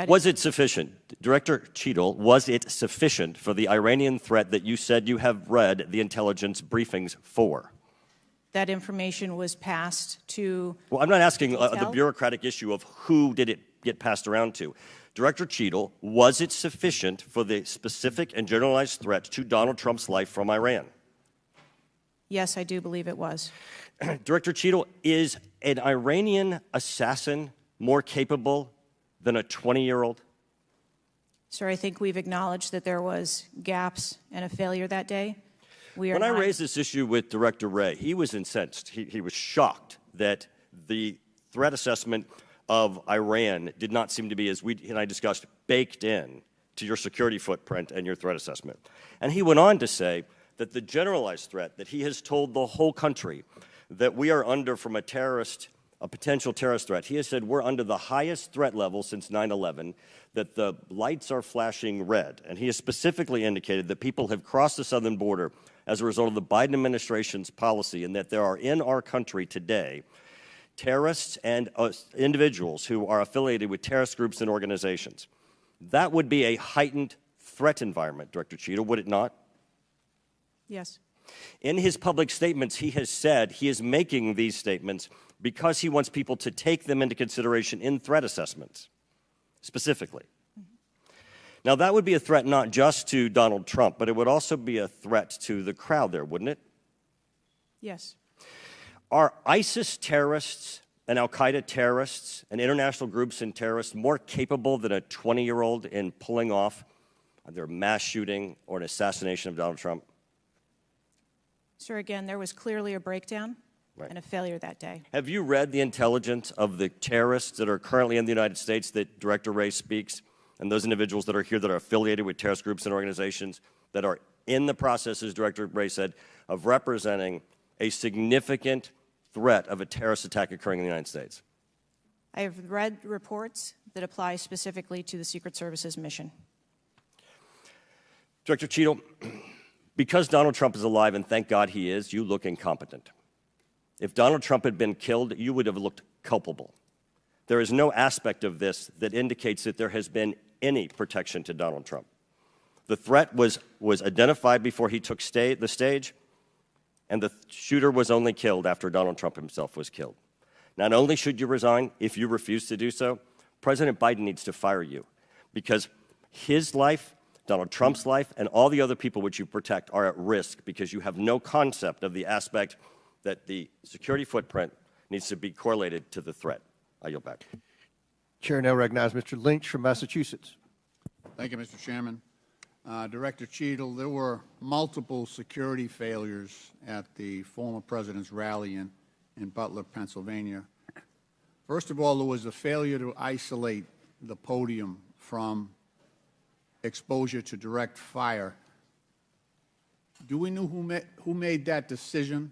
Was it sufficient? Director Cheatle, was it sufficient for the Iranian threat that you said you have read the intelligence briefings for? That information was passed to... Well, I'm not asking the bureaucratic issue of who did it get passed around to. Director Cheatle, was it sufficient for the specific and generalized threat to Donald Trump's life from Iran? Yes, I do believe it was. Director Cheatle, is an Iranian assassin more capable than a 20-year-old? Sir, I think we've acknowledged that there was gaps and a failure that day. When I raised this issue with Director Wray, he was incensed. He was shocked that the threat assessment of Iran did not seem to be, as we and I discussed, baked in to your security footprint and your threat assessment. And he went on to say that the generalized threat that he has told the whole country that we are under from a potential terrorist threat, he has said we're under the highest threat level since 9/11, that the lights are flashing red. And he has specifically indicated that people have crossed the southern border as a result of the Biden administration's policy, and that there are in our country today terrorists and individuals who are affiliated with terrorist groups and organizations. That would be a heightened threat environment, Director Cheatle, would it not? Yes. In his public statements, he has said he is making these statements because he wants people to take them into consideration in threat assessments, specifically. Now, that would be a threat not just to Donald Trump, but it would also be a threat to the crowd there, wouldn't it? Yes. Are ISIS terrorists and al-Qaeda terrorists and international groups and terrorists more capable than a 20-year-old in pulling off either a mass shooting or an assassination of Donald Trump? Sir, again, there was clearly a breakdown and a failure that day. Have you read the intelligence of the terrorists that are currently in the United States that Director Wray speaks, and those individuals that are here that are affiliated with terrorist groups and organizations that are in the process, as Director Wray said, of representing a significant threat of a terrorist attack occurring in the United States? I have read reports that apply specifically to the Secret Service's mission. Director Cheatle, because Donald Trump is alive, and thank God he is, you look incompetent. If Donald Trump had been killed, you would have looked culpable. There is no aspect of this that indicates that there has been any protection to Donald Trump. The threat was identified before he took the stage, and the shooter was only killed after Donald Trump himself was killed. Not only should you resign, if you refuse to do so, President Biden needs to fire you, because his life, Donald Trump's life, and all the other people which you protect are at risk because you have no concept of the aspect that the security footprint needs to be correlated to the threat. I yield back. Chair now recognizes Mr. Lynch from Massachusetts. Thank you, Mr. Chairman. Director Cheatle, there were multiple security failures at the former president's rally in Butler, Pennsylvania. First of all, there was a failure to isolate the podium from exposure to direct fire. Do we know who made that decision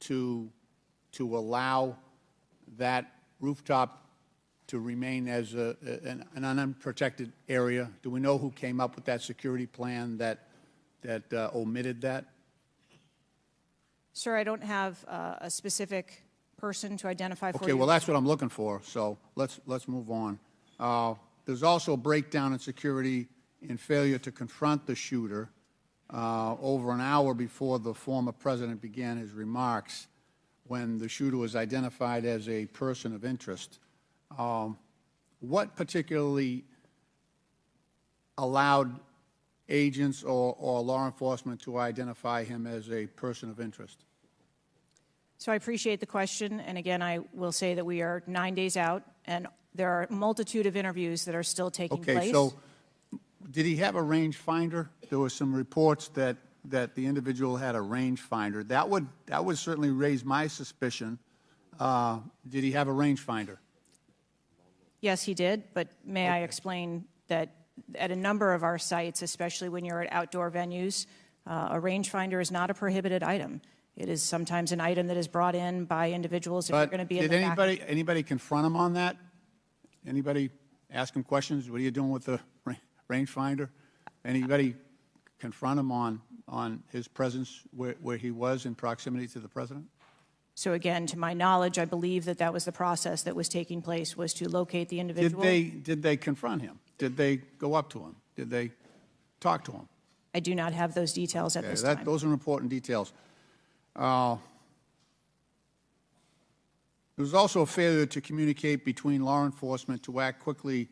to allow that rooftop to remain as an unprotected area? Do we know who came up with that security plan that omitted that? Sir, I don't have a specific person to identify for you. Okay, well, that's what I'm looking for, so let's move on. There's also a breakdown in security and failure to confront the shooter over an hour before the former president began his remarks, when the shooter was identified as a person of interest. What particularly allowed agents or law enforcement to identify him as a person of interest? So I appreciate the question, and again, I will say that we are 9 days out, and there are a multitude of interviews that are still taking place. Okay, so did he have a rangefinder? There were some reports that the individual had a rangefinder. That would certainly raise my suspicion. Did he have a rangefinder? Yes, he did, but may I explain that at a number of our sites, especially when you're at outdoor venues, a rangefinder is not a prohibited item. It is sometimes an item that is brought in by individuals if you're going to be in the back. Did anybody confront him on that? Anybody ask him questions? What are you doing with the rangefinder? Anybody confront him on his presence where he was in proximity to the president? So again, to my knowledge, I believe that was the process that was taking place, was to locate the individual. Did they confront him? Did they go up to him? Did they talk to him? I do not have those details at this time. Those are important details. There was also a failure to communicate between law enforcement to act quickly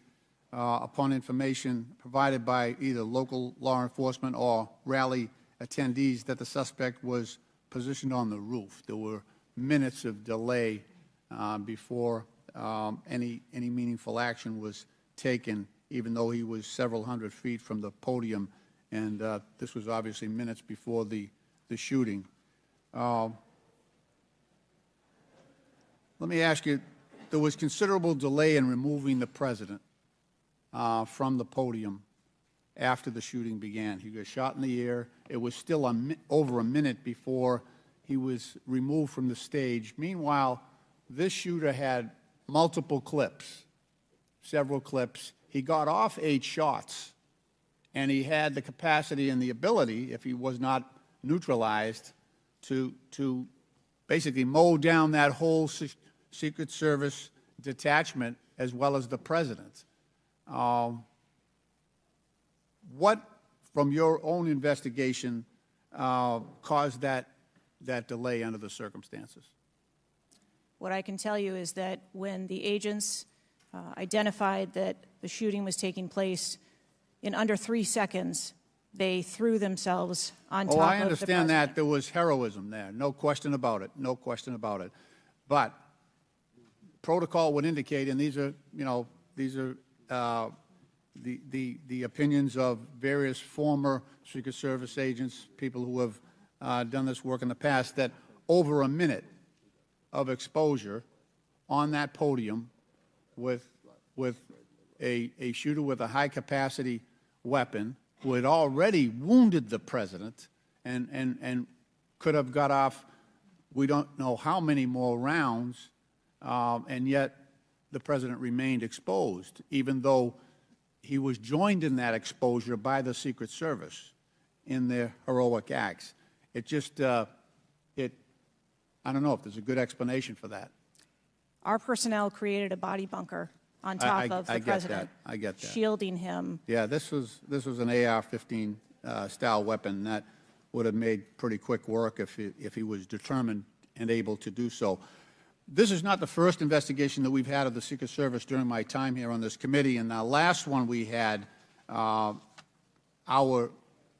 upon information provided by either local law enforcement or rally attendees that the suspect was positioned on the roof. There were minutes of delay before any meaningful action was taken, even though he was several hundred feet from the podium, and this was obviously minutes before the shooting. Let me ask you, there was considerable delay in removing the president from the podium after the shooting began. He got shot in the air. It was still over a minute before he was removed from the stage. Meanwhile, this shooter had multiple clips, several clips. He got off 8 shots, and he had the capacity and the ability, if he was not neutralized, to basically mow down that whole Secret Service detachment as well as the president. What, from your own investigation, caused that delay under the circumstances? What I can tell you is that when the agents identified that the shooting was taking place, in under 3 seconds, they threw themselves on top of the president. I understand that. There was heroism there. No question about it. No question about it. But protocol would indicate, and these are the opinions of various former Secret Service agents, people who have done this work in the past, that over a minute of exposure on that podium with a shooter with a high-capacity weapon who had already wounded the president and could have got off, we don't know how many more rounds, and yet the president remained exposed, even though he was joined in that exposure by the Secret Service in their heroic acts. It just, I don't know if there's a good explanation for that. Our personnel created a body bunker on top of the president. I get that. Shielding him. Yeah, this was an AR-15 style weapon that would have made pretty quick work if he was determined and able to do so. This is not the first investigation that we've had of the Secret Service during my time here on this committee, and the last one we had, our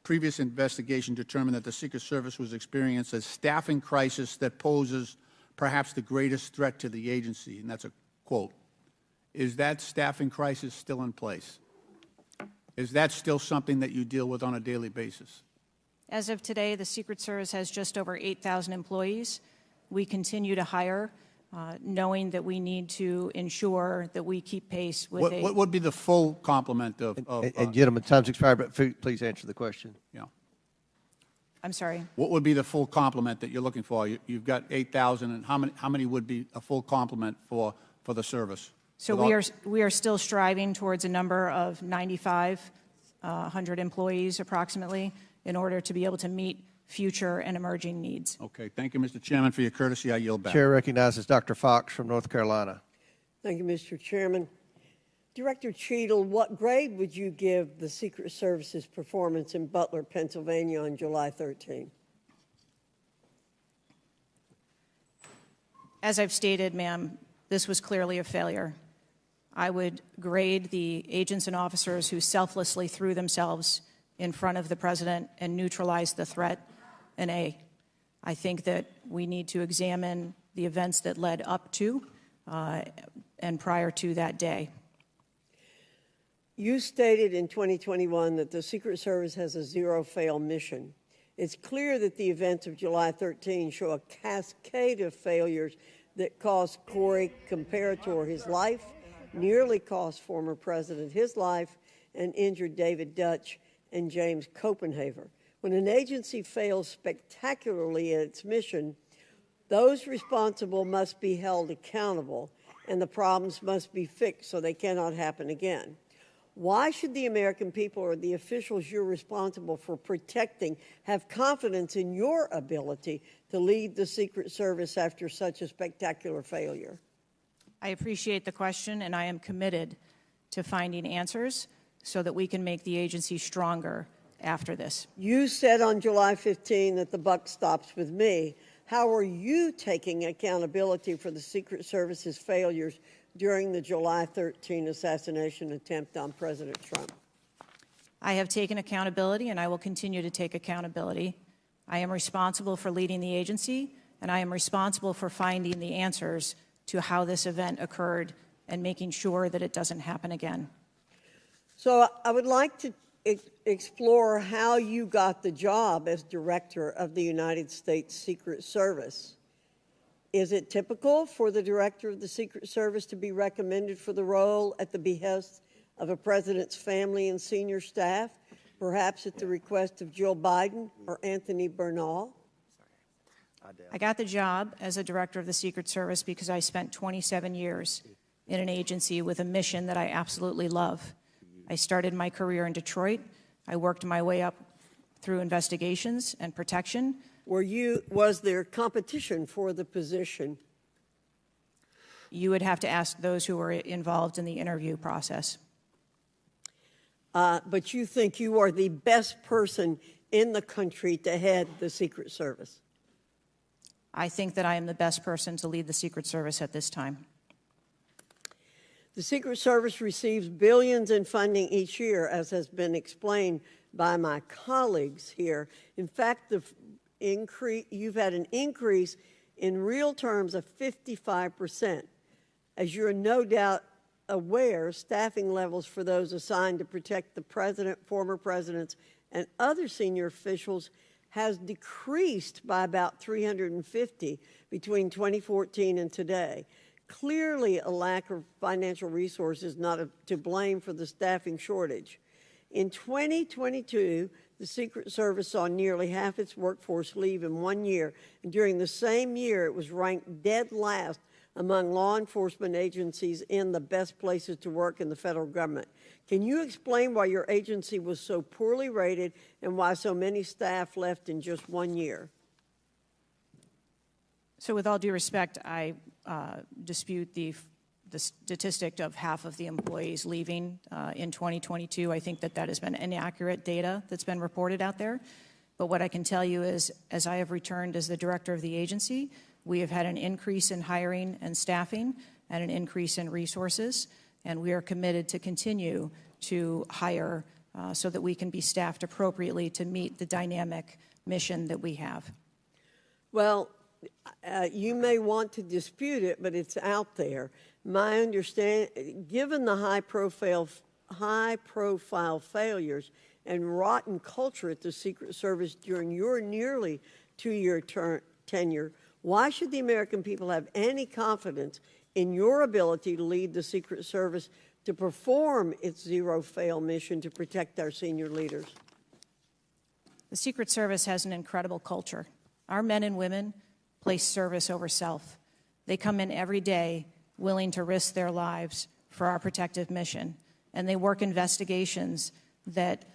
previous investigation determined that the Secret Service was experiencing a staffing crisis that poses perhaps the greatest threat to the agency, and that's a quote. Is that staffing crisis still in place? Is that still something that you deal with on a daily basis? As of today, the Secret Service has just over 8,000 employees. We continue to hire, knowing that we need to ensure that we keep pace with What would be the full complement of And gentlemen, time's expired, but please answer the question. yeah. I'm sorry. What would be the full complement that you're looking for? You've got 8,000, and how many would be a full complement for the service? So we are still striving towards a number of 9,500 employees approximately in order to be able to meet future and emerging needs. Okay. Thank you, Mr. Chairman, for your courtesy. I yield back. Chair recognizes Dr. Foxx from North Carolina. Thank you, Mr. Chairman. Director Cheatle, what grade would you give the Secret Service's performance in Butler, Pennsylvania on July 13? As I've stated, ma'am, this was clearly a failure. I would grade the agents and officers who selflessly threw themselves in front of the president and neutralized the threat an A. I think that we need to examine the events that led up to and prior to that day. You stated in 2021 that the Secret Service has a zero-fail mission. It's clear that the events of July 13 show a cascade of failures that cost Corey Comparator his life, nearly cost former president his life, and injured David Dutch and James Copenhaver. When an agency fails spectacularly at its mission, those responsible must be held accountable, and the problems must be fixed so they cannot happen again. Why should the American people or the officials you're responsible for protecting have confidence in your ability to lead the Secret Service after such a spectacular failure? I appreciate the question, and I am committed to finding answers so that we can make the agency stronger after this. You said on July 15 that the buck stops with me. How are you taking accountability for the Secret Service's failures during the July 13 assassination attempt on President Trump? I have taken accountability, and I will continue to take accountability. I am responsible for leading the agency, and I am responsible for finding the answers to how this event occurred and making sure that it doesn't happen again. So I would like to explore how you got the job as director of the United States Secret Service. Is it typical for the director of the Secret Service to be recommended for the role at the behest of a president's family and senior staff, perhaps at the request of Jill Biden or Anthony Bernal? I got the job as a director of the Secret Service because I spent 27 years in an agency with a mission that I absolutely love. I started my career in Detroit. I worked my way up through investigations and protection. Was there competition for the position? You would have to ask those who were involved in the interview process. But you think you are the best person in the country to head the Secret Service? I think that I am the best person to lead the Secret Service at this time. The Secret Service receives billions in funding each year, as has been explained by my colleagues here. In fact, you've had an increase in real terms of 55%. As you're no doubt aware, staffing levels for those assigned to protect the president, former presidents, and other senior officials has decreased by about 350 between 2014 and today. Clearly, a lack of financial resources not to blame for the staffing shortage. In 2022, the Secret Service saw nearly half its workforce leave in 1 year, and during the same year, it was ranked dead last among law enforcement agencies in the best places to work in the federal government. Can you explain why your agency was so poorly rated and why so many staff left in just 1 year? So with all due respect, I dispute the statistic of half of the employees leaving in 2022. I think that has been inaccurate data that's been reported out there. But what I can tell you is, as I have returned as the director of the agency, we have had an increase in hiring and staffing and an increase in resources, and we are committed to continue to hire so that we can be staffed appropriately to meet the dynamic mission that we have. Well, you may want to dispute it, but it's out there. My understanding, given the high-profile failures and rotten culture at the Secret Service during your nearly two-year tenure, why should the American people have any confidence in your ability to lead the Secret Service to perform its zero-fail mission to protect our senior leaders? The Secret Service has an incredible culture. Our men and women place service over self. They come in every day willing to risk their lives for our protective mission, and they work investigations that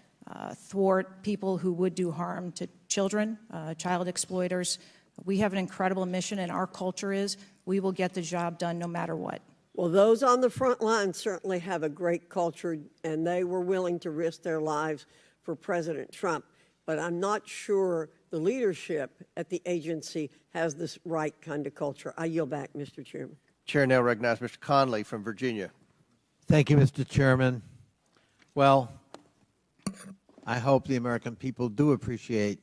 thwart people who would do harm to children, child exploiters. We have an incredible mission, and our culture is we will get the job done no matter what. Well, those on the front line certainly have a great culture, and they were willing to risk their lives for President Trump. But I'm not sure the leadership at the agency has this right kind of culture. I yield back, Mr. Chairman. Chair now recognizes Mr. Connolly from Virginia. Thank you, Mr. Chairman. Well, I hope the American people do appreciate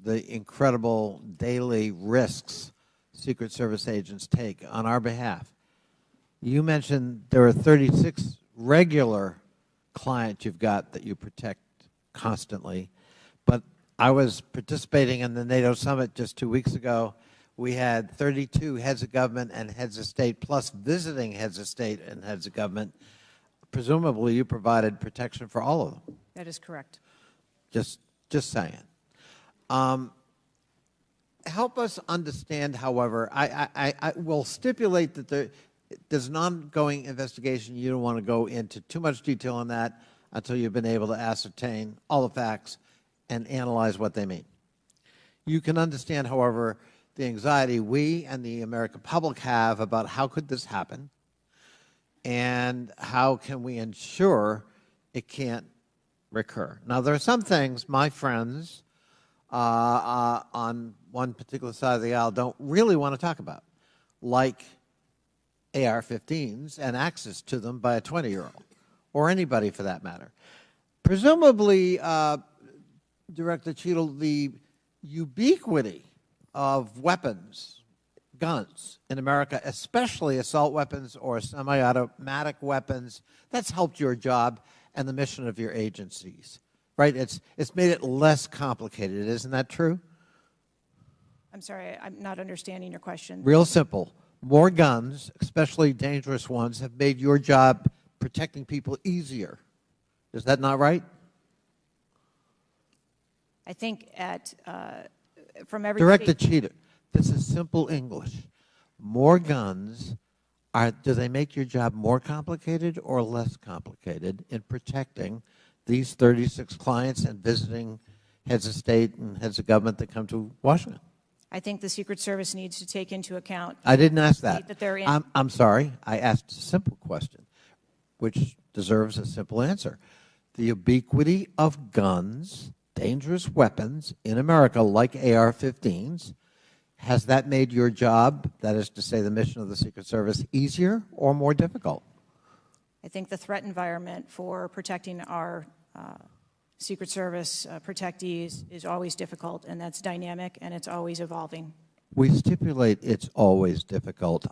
the incredible daily risks Secret Service agents take on our behalf. You mentioned there are 36 regular clients you've got that you protect constantly, but I was participating in the NATO summit just 2 weeks ago. We had 32 heads of government and heads of state, plus visiting heads of state and heads of government. Presumably, you provided protection for all of them. That is correct. Just saying. Help us understand, however, I will stipulate that there's an ongoing investigation. You don't want to go into too much detail on that until you've been able to ascertain all the facts and analyze what they mean. You can understand, however, the anxiety we and the American public have about how could this happen and how can we ensure it can't recur. Now, there are some things my friends on one particular side of the aisle don't really want to talk about, like AR-15s and access to them by a 20-year-old, or anybody for that matter. Presumably, Director Cheatle, the ubiquity of weapons, guns in America, especially assault weapons or semi-automatic weapons, that's helped your job and the mission of your agencies, right? It's made it less complicated. Isn't that true? I'm sorry, I'm not understanding your question. Real simple. More guns, especially dangerous ones, have made your job protecting people easier. Is that not right? I think from every Director state, Cheatle, this is simple English. More guns, do they make your job more complicated or less complicated in protecting these 36 clients and visiting heads of state and heads of government that come to Washington? I think the Secret Service needs to take into account. I didn't ask that. They're in. I'm sorry. I asked a simple question, which deserves a simple answer. The ubiquity of guns, dangerous weapons in America, like AR-15s, has that made your job, that is to say the mission of the Secret Service, easier or more difficult? I think the threat environment for protecting our Secret Service protectees is always difficult, and that's dynamic, and it's always evolving. We stipulate it's always difficult.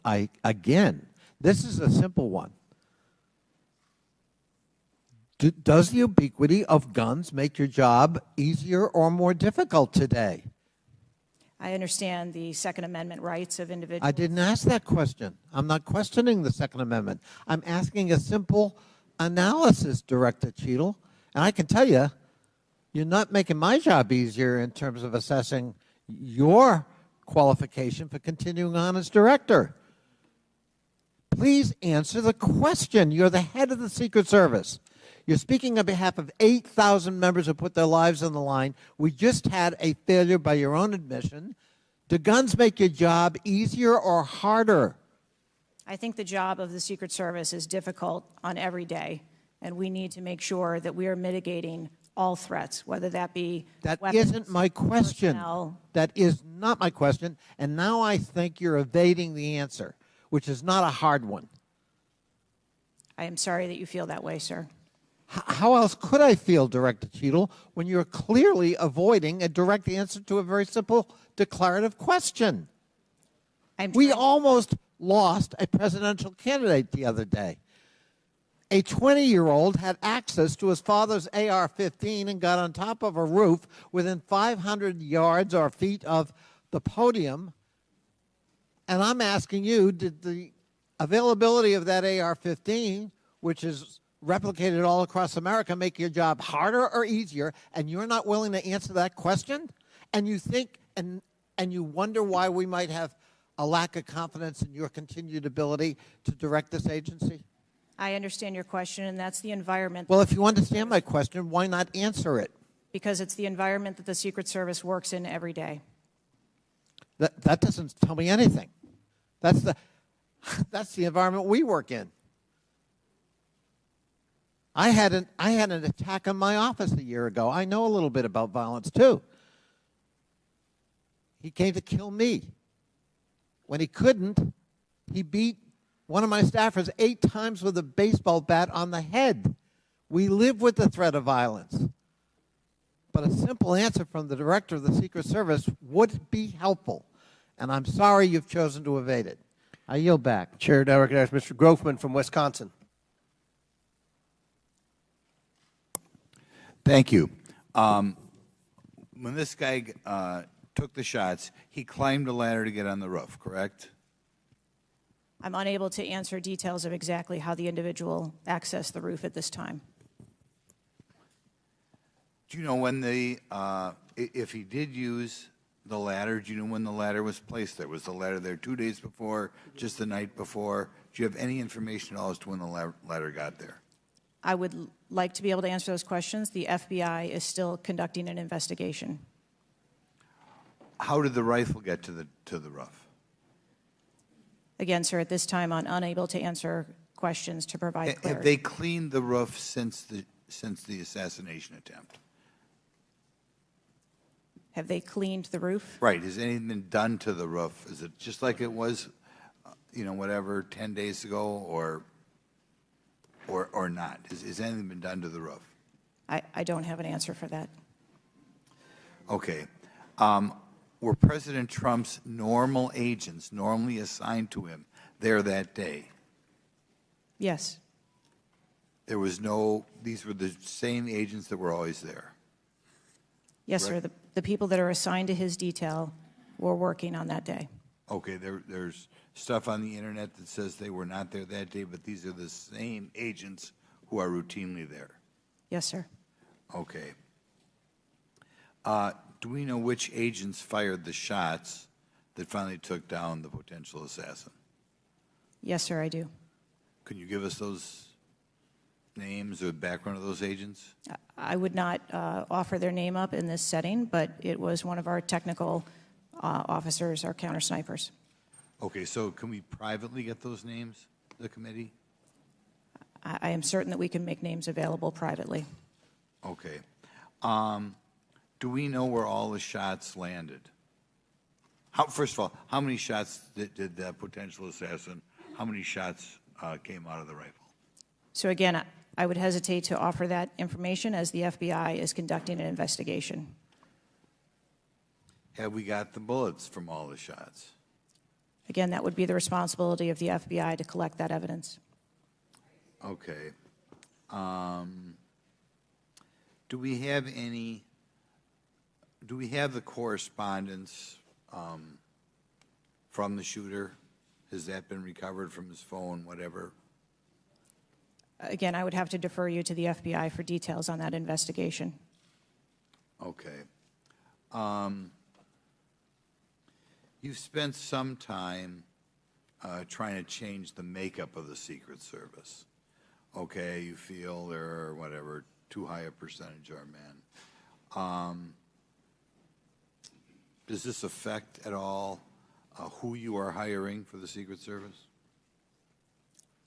Again, this is a simple one. Does the ubiquity of guns make your job easier or more difficult today? I understand the Second Amendment rights of individuals. I didn't ask that question. I'm not questioning the Second Amendment. I'm asking a simple analysis, Director Cheatle. And I can tell you, you're not making my job easier in terms of assessing your qualification for continuing on as director. Please answer the question. You're the head of the Secret Service. You're speaking on behalf of 8,000 members who put their lives on the line. We just had a failure by your own admission. Do guns make your job easier or harder? I think the job of the Secret Service is difficult on every day, and we need to make sure that we are mitigating all threats, whether that be That weapons, isn't my question. personnel. That is not my question. And now I think you're evading the answer, which is not a hard one. I am sorry that you feel that way, sir. How else could I feel, Director Cheatle, when you're clearly avoiding a direct answer to a very simple declarative question? We almost lost a presidential candidate the other day. A 20-year-old had access to his father's AR-15 and got on top of a roof within 500 yards or feet of the podium. And I'm asking you, did the availability of that AR-15, which is replicated all across America, make your job harder or easier? And you're not willing to answer that question? And you think and you wonder why we might have a lack of confidence in your continued ability to direct this agency? I understand your question, and that's the environment. Well, if you understand my question, why not answer it? Because it's the environment that the Secret Service works in every day. That doesn't tell me anything. That's the environment we work in. I had an attack on my office a year ago. I know a little bit about violence too. He came to kill me. When he couldn't, he beat one of my staffers 8 times with a baseball bat on the head. We live with the threat of violence. But a simple answer from the director of the Secret Service would be helpful. And I'm sorry you've chosen to evade it. I yield back. Chair now recognizes Mr. Grothman from Wisconsin. Thank you. When this guy took the shots, he climbed a ladder to get on the roof, correct? I'm unable to answer details of exactly how the individual accessed the roof at this time. Do you know when if he did use the ladder, do you know when the ladder was placed there? Was the ladder there 2 days before, just the night before? Do you have any information at all as to when the ladder got there? I would like to be able to answer those questions. The FBI is still conducting an investigation. How did the rifle get to the roof? Again, sir, at this time, I'm unable to answer questions to provide clarity. Have they cleaned the roof since the assassination attempt? Have they cleaned the roof? Right. Has anything been done to the roof? Is it just like it was, whatever, 10 days ago, or not? Has anything been done to the roof? I don't have an answer for that. Okay. Were President Trump's normal agents normally assigned to him there that day? Yes. There was these were the same agents that were always there? Yes, sir. The people that are assigned to his detail were working on that day. Okay. There's stuff on the internet that says they were not there that day, but these are the same agents who are routinely there? Yes, sir. Okay. Do we know which agents fired the shots that finally took down the potential assassin? Yes, sir, I do. Can you give us those names or the background of those agents? I would not offer their name up in this setting, but it was one of our technical officers, our counter snipers. Okay, so can we privately get those names, the committee? I am certain that we can make names available privately. Okay. Do we know where all the shots landed? First of all, how many shots did that potential assassin, how many shots came out of the rifle? So again, I would hesitate to offer that information as the FBI is conducting an investigation. Have we got the bullets from all the shots? Again, that would be the responsibility of the FBI to collect that evidence. Okay. Do we have the correspondence from the shooter? Has that been recovered from his phone, whatever? Again, I would have to defer you to the FBI for details on that investigation. Okay. You've spent some time trying to change the makeup of the Secret Service. Okay, you feel there are, whatever, too high a percentage are men. Does this affect at all who you are hiring for the Secret Service?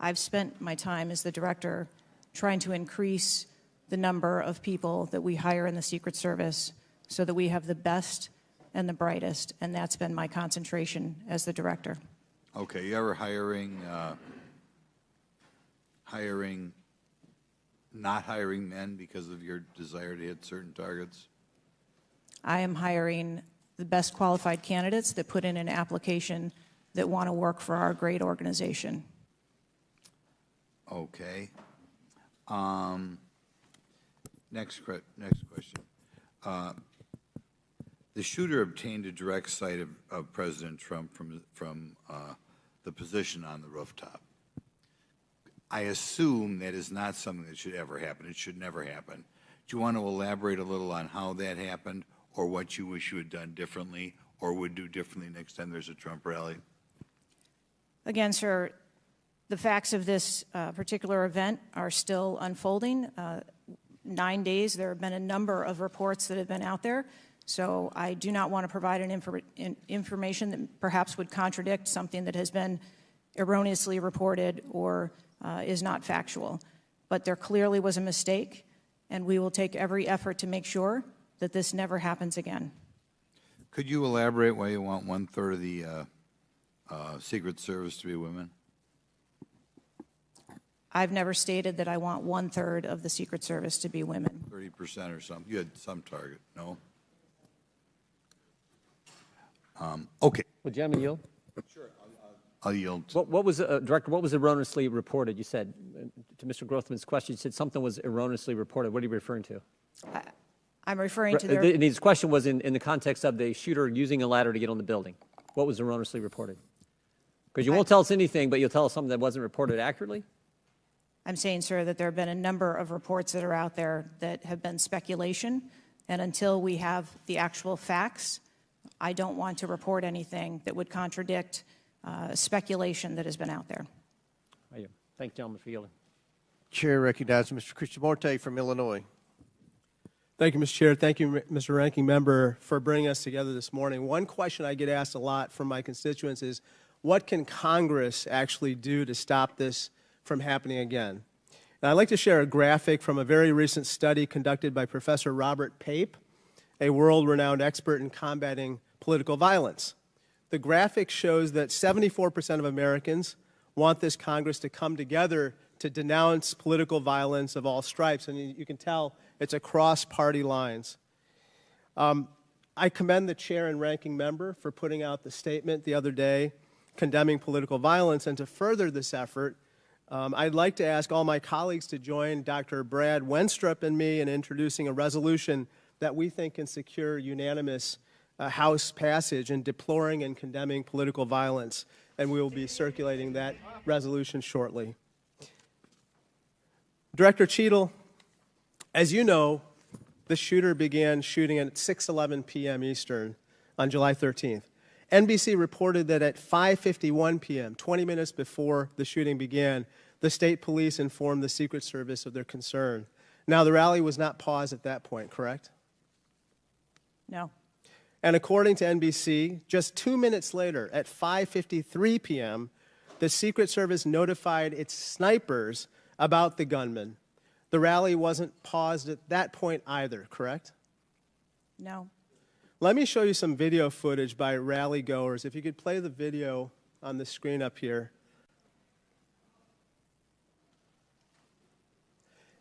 I've spent my time as the director trying to increase the number of people that we hire in the Secret Service so that we have the best and the brightest, and that's been my concentration as the director. Okay, you ever not hiring men because of your desire to hit certain targets? I am hiring the best qualified candidates that put in an application that want to work for our great organization. Okay. Next question. The shooter obtained a direct sight of President Trump from the position on the rooftop. I assume that is not something that should ever happen. It should never happen. Do you want to elaborate a little on how that happened, or what you wish you had done differently, or would do differently next time there's a Trump rally? Again, sir, the facts of this particular event are still unfolding. 9 days, there have been a number of reports that have been out there, so I do not want to provide information that perhaps would contradict something that has been erroneously reported or is not factual. But there clearly was a mistake, and we will take every effort to make sure that this never happens again. Could you elaborate why you want 1/3 of the Secret Service to be women? I've never stated that I want 1/3 of the Secret Service to be women. 30% or something. You had some target, no? Okay. Would you yield? Sure. I'll yield. What was, Director, what was erroneously reported? You said, to Mr. Grothman's question, you said something was erroneously reported. What are you referring to? I'm referring to their... His question was in the context of the shooter using a ladder to get on the building. What was erroneously reported? Because you won't tell us anything, but you'll tell us something that wasn't reported accurately? I'm saying, sir, that there have been a number of reports that are out there that have been speculation, and until we have the actual facts, I don't want to report anything that would contradict speculation that has been out there. Thank you, gentlemen, for yielding. Chair recognizes Mr. Krishnamurti from Illinois. Thank you, Mr. Chair. Thank you, Mr. Ranking Member, for bringing us together this morning. One question I get asked a lot from my constituents is, what can Congress actually do to stop this from happening again? And I'd like to share a graphic from a very recent study conducted by Professor Robert Pape, a world-renowned expert in combating political violence. The graphic shows that 74% of Americans want this Congress to come together to denounce political violence of all stripes, and you can tell it's across party lines. I commend the chair and ranking member for putting out the statement the other day condemning political violence, and to further this effort, I'd like to ask all my colleagues to join Dr. Brad Wenstrup and me in introducing a resolution that we think can secure unanimous House passage in deploring and condemning political violence, and we will be circulating that resolution shortly. Director Cheatle, as you know, the shooter began shooting at 6:11 p.m. Eastern on July 13th. NBC reported that at 5:51 p.m., 20 minutes before the shooting began, the state police informed the Secret Service of their concern. Now, the rally was not paused at that point, correct? No. And according to NBC, just 2 minutes later, at 5:53 p.m., the Secret Service notified its snipers about the gunman. The rally wasn't paused at that point either, correct? No. Let me show you some video footage by rally goers. If you could play the video on the screen up here.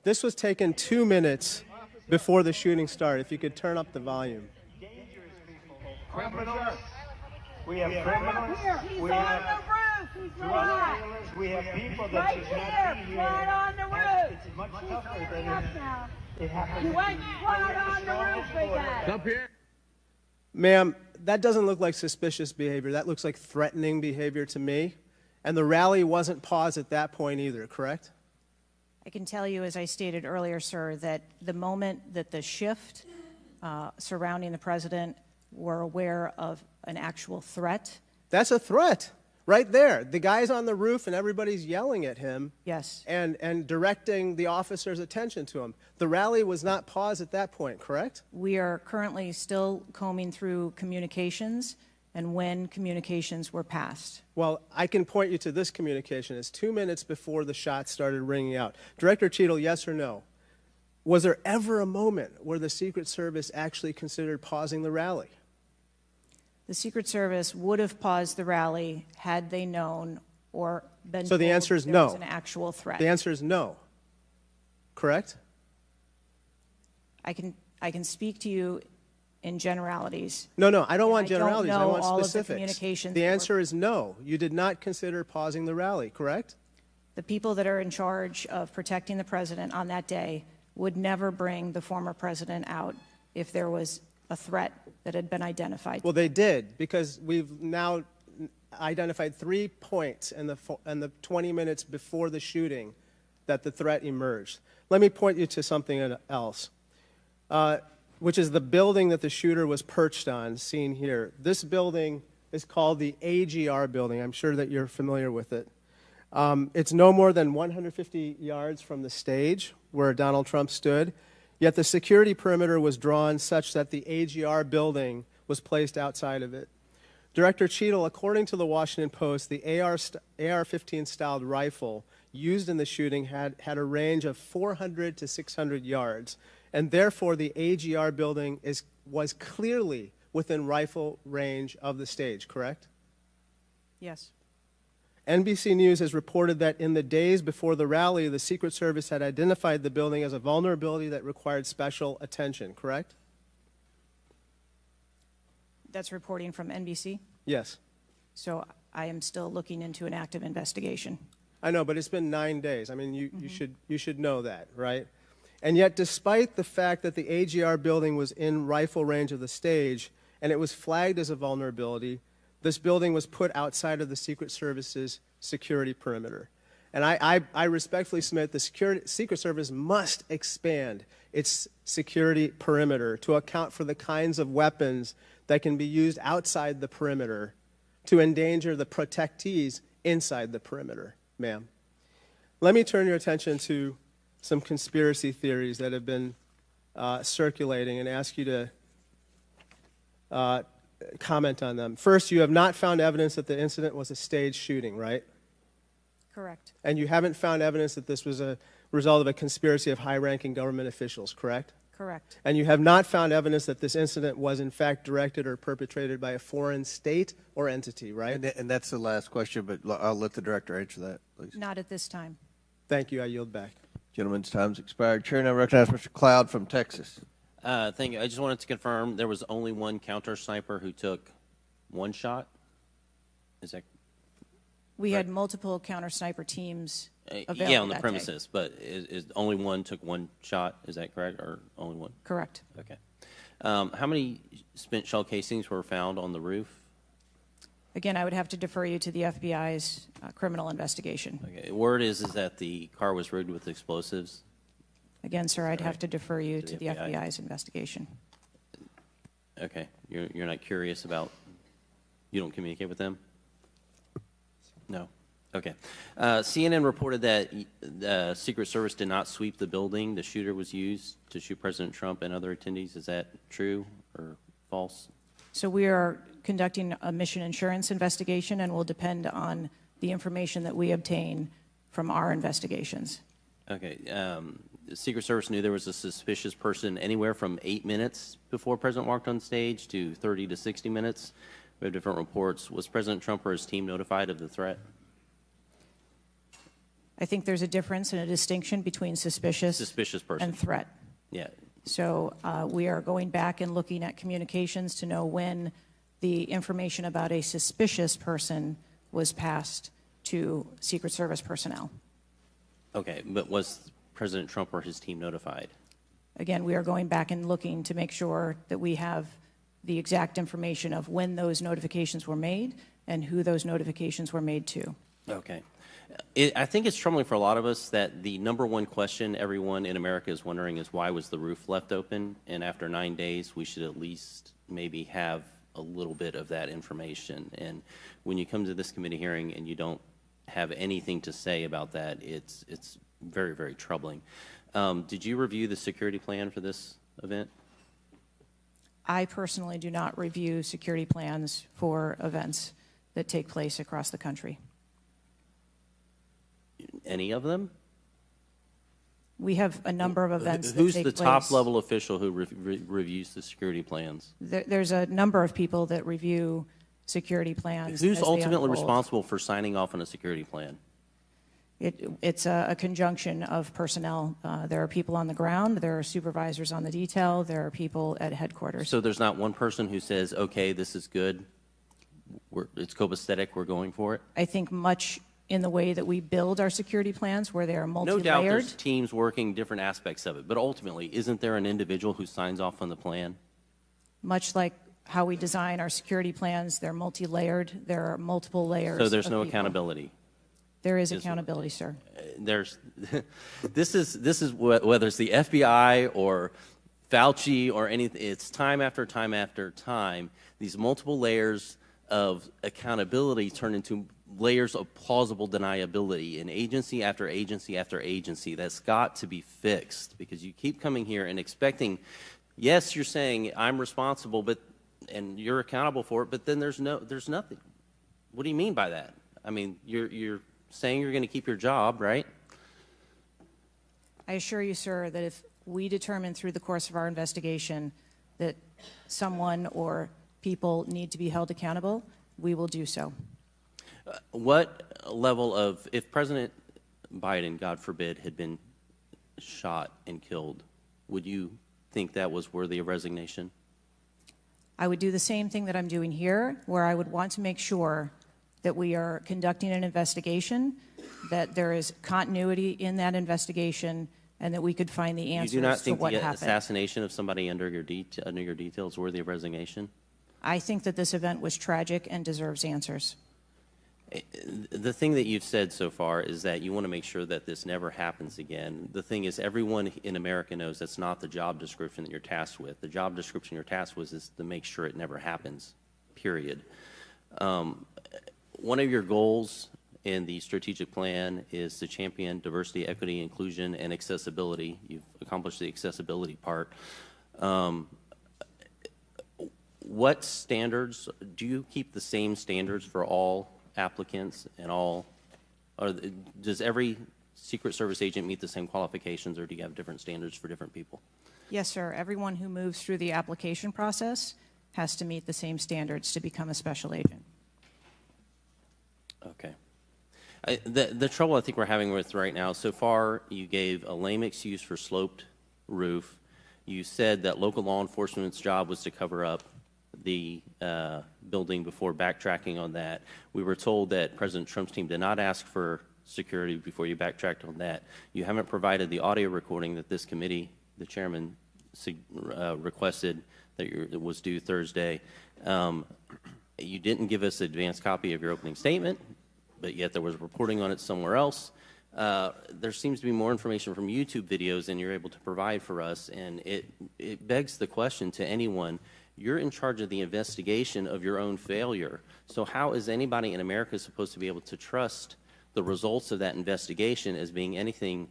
This was taken 2 minutes before the shooting started. If you could turn up the volume. Criminals. We have criminals. We have drug dealers. We have people that should not be here. Right on the roof. It's much tougher than it happens. You went right on the roof again. Up here. Ma'am, that doesn't look like suspicious behavior. That looks like threatening behavior to me. And the rally wasn't paused at that point either, correct? I can tell you, as I stated earlier, sir, that the moment that the shift surrounding the president were aware of an actual threat. That's a threat right there. The guy's on the roof and everybody's yelling at him. Yes. And directing the officer's attention to him. The rally was not paused at that point, correct? We are currently still combing through communications and when communications were passed. Well, I can point you to this communication. It's 2 minutes before the shots started ringing out. Director Cheatle, yes or no? Was there ever a moment where the Secret Service actually considered pausing the rally? The Secret Service would have paused the rally had they known or been So the told answer is there no. was an actual threat. The answer is no. Correct? I can speak to you in generalities. No, I don't want I don't generalities. I know want all of the specifics. communications The that were- answer is no. You did not consider pausing the rally, correct? The people that are in charge of protecting the president on that day would never bring the former president out if there was a threat that had been identified. Well, they did, because we've now identified 3 points in the 20 minutes before the shooting that the threat emerged. Let me point you to something else, which is the building that the shooter was perched on, seen here. This building is called the AGR building. I'm sure that you're familiar with it. It's no more than 150 yards from the stage where Donald Trump stood, yet the security perimeter was drawn such that the AGR building was placed outside of it. Director Cheatle, according to the Washington Post, the AR-15 styled rifle used in the shooting had a range of 400 to 600 yards, and therefore the AGR building was clearly within rifle range of the stage, correct? Yes. NBC News has reported that in the days before the rally, the Secret Service had identified the building as a vulnerability that required special attention, correct? That's reporting from NBC. Yes. So I am still looking into an active investigation. I know, but it's been 9 days. I mean, you should know that, right? And yet, despite the fact that the AGR building was in rifle range of the stage and it was flagged as a vulnerability, this building was put outside of the Secret Service's security perimeter. And I respectfully submit the Secret Service must expand its security perimeter to account for the kinds of weapons that can be used outside the perimeter to endanger the protectees inside the perimeter, ma'am. Let me turn your attention to some conspiracy theories that have been circulating and ask you to comment on them. First, you have not found evidence that the incident was a staged shooting, right? Correct. And you haven't found evidence that this was a result of a conspiracy of high-ranking government officials, correct? Correct. And you have not found evidence that this incident was in fact directed or perpetrated by a foreign state or entity, right? And that's the last question, but I'll let the director answer that, please. Not at this time. Thank you. I yield back. Gentleman's time's expired. Chair now recognizes Mr. Cloud from Texas. Thank you. I just wanted to confirm there was only one counter sniper who took one shot. Is that We had multiple counter sniper teams available yeah, on the that premises, day. but is only one took one shot? Is that correct, or only one? Correct. Okay. How many spent shell casings were found on the roof? Again, I would have to defer you to the FBI's criminal investigation. Okay. Word is that the car was rigged with explosives. Again, sir, I'd have to defer you To to the the FBI. FBI's investigation. Okay. You're not curious about? You don't communicate with them? No. Okay. CNN reported that the Secret Service did not sweep the building the shooter was used to shoot President Trump and other attendees. Is that true or false? So we are conducting a mission insurance investigation and will depend on the information that we obtain from our investigations. Okay. The Secret Service knew there was a suspicious person anywhere from 8 minutes before President walked on stage to 30 to 60 minutes. We have different reports. Was President Trump or his team notified of the threat? I think there's a difference and a distinction between suspicious person and threat. Yeah. So we are going back and looking at communications to know when the information about a suspicious person was passed to Secret Service personnel. Okay, but was President Trump or his team notified? Again, we are going back and looking to make sure that we have the exact information of when those notifications were made and who those notifications were made to. Okay. I think it's troubling for a lot of us that the number one question everyone in America is wondering is why was the roof left open? And after 9 days, we should at least maybe have a little bit of that information. And when you come to this committee hearing and you don't have anything to say about that, it's very, very troubling. Did you review the security plan for this event? I personally do not review security plans for events that take place across the country. Any of them? We have a number of events Who's that take the place. top level official who reviews the security plans? There's a number of people that review security plans. Who's as they ultimately unfold. responsible for signing off on a security plan? It's a conjunction of personnel. There are people on the ground, there are supervisors on the detail, there are people at headquarters. So there's not one person who says, okay, this is good, it's copacetic, we're going for it? I think much in the way that we build our security plans, where they are multi-layered. No doubt there's teams working different aspects of it, but ultimately, isn't there an individual who signs off on the plan? Much like how we design our security plans, they're multi-layered. There are multiple layers. So there's of no people. accountability. There is accountability, sir. There's this is whether it's the FBI or Fauci or anything. It's time after time after time. These multiple layers of accountability turn into layers of plausible deniability, and agency after agency after agency. That's got to be fixed, because you keep coming here and expecting. Yes, you're saying I'm responsible, and you're accountable for it, but then there's nothing. What do you mean by that? I mean, you're saying you're going to keep your job, right? I assure you, sir, that if we determine through the course of our investigation that someone or people need to be held accountable, we will do so. What level of, if President Biden, God forbid, had been shot and killed, would you think that was worthy of resignation? I would do the same thing that I'm doing here, where I would want to make sure that we are conducting an investigation, that there is continuity in that investigation, and that we could find the answers You do not to think what the happened. assassination of somebody under your detail is worthy of resignation? I think that this event was tragic and deserves answers. The thing that you've said so far is that you want to make sure that this never happens again. The thing is, everyone in America knows that's not the job description that you're tasked with. The job description you're tasked with is to make sure it never happens, period. One of your goals in the strategic plan is to champion diversity, equity, inclusion, and accessibility. You've accomplished the accessibility part. What standards, do you keep the same standards for all applicants and all, or does every Secret Service agent meet the same qualifications, or do you have different standards for different people? Yes, sir. Everyone who moves through the application process has to meet the same standards to become a special agent. Okay. The trouble I think we're having with right now, so far you gave a lame excuse for sloped roof. You said that local law enforcement's job was to cover up the building before backtracking on that. We were told that President Trump's team did not ask for security before you backtracked on that. You haven't provided the audio recording that this committee, the chairman, requested that was due Thursday. You didn't give us an advanced copy of your opening statement, but yet there was reporting on it somewhere else. There seems to be more information from YouTube videos than you're able to provide for us, and it begs the question to anyone. You're in charge of the investigation of your own failure. So how is anybody in America supposed to be able to trust the results of that investigation as being anything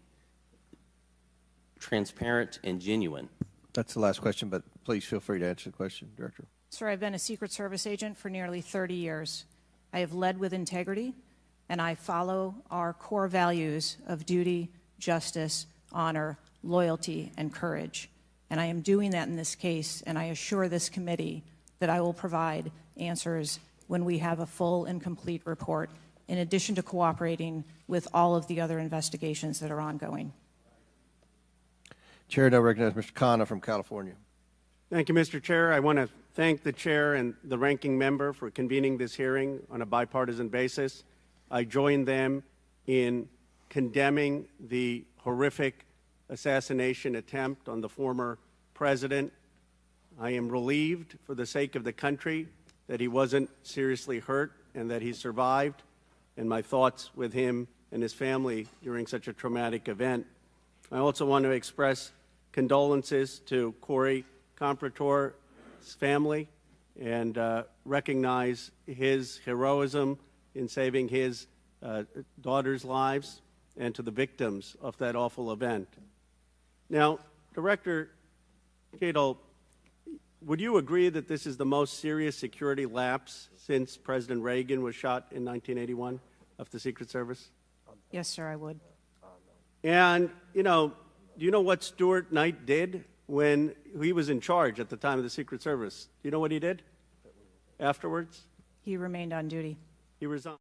transparent and genuine? That's the last question, but please feel free to answer the question, Director. Sir, I've been a Secret Service agent for nearly 30 years. I have led with integrity, and I follow our core values of duty, justice, honor, loyalty, and courage. And I am doing that in this case, and I assure this committee that I will provide answers when we have a full and complete report, in addition to cooperating with all of the other investigations that are ongoing. Chair now recognizes Mr. Khanna from California. Thank you, Mr. Chair. I want to thank the chair and the ranking member for convening this hearing on a bipartisan basis. I join them in condemning the horrific assassination attempt on the former president. I am relieved for the sake of the country that he wasn't seriously hurt and that he survived, and my thoughts with him and his family during such a traumatic event. I also want to express condolences to Corey Comprator's family and recognize his heroism in saving his daughter's lives, and to the victims of that awful event. Now, Director Cheatle, would you agree that this is the most serious security lapse since President Reagan was shot in 1981 of the Secret Service? Yes, sir, I would. And, you know, do you know what Stuart Knight did when he was in charge at the time of the Secret Service? Do you know what he did afterwards? He remained on duty. He resigned.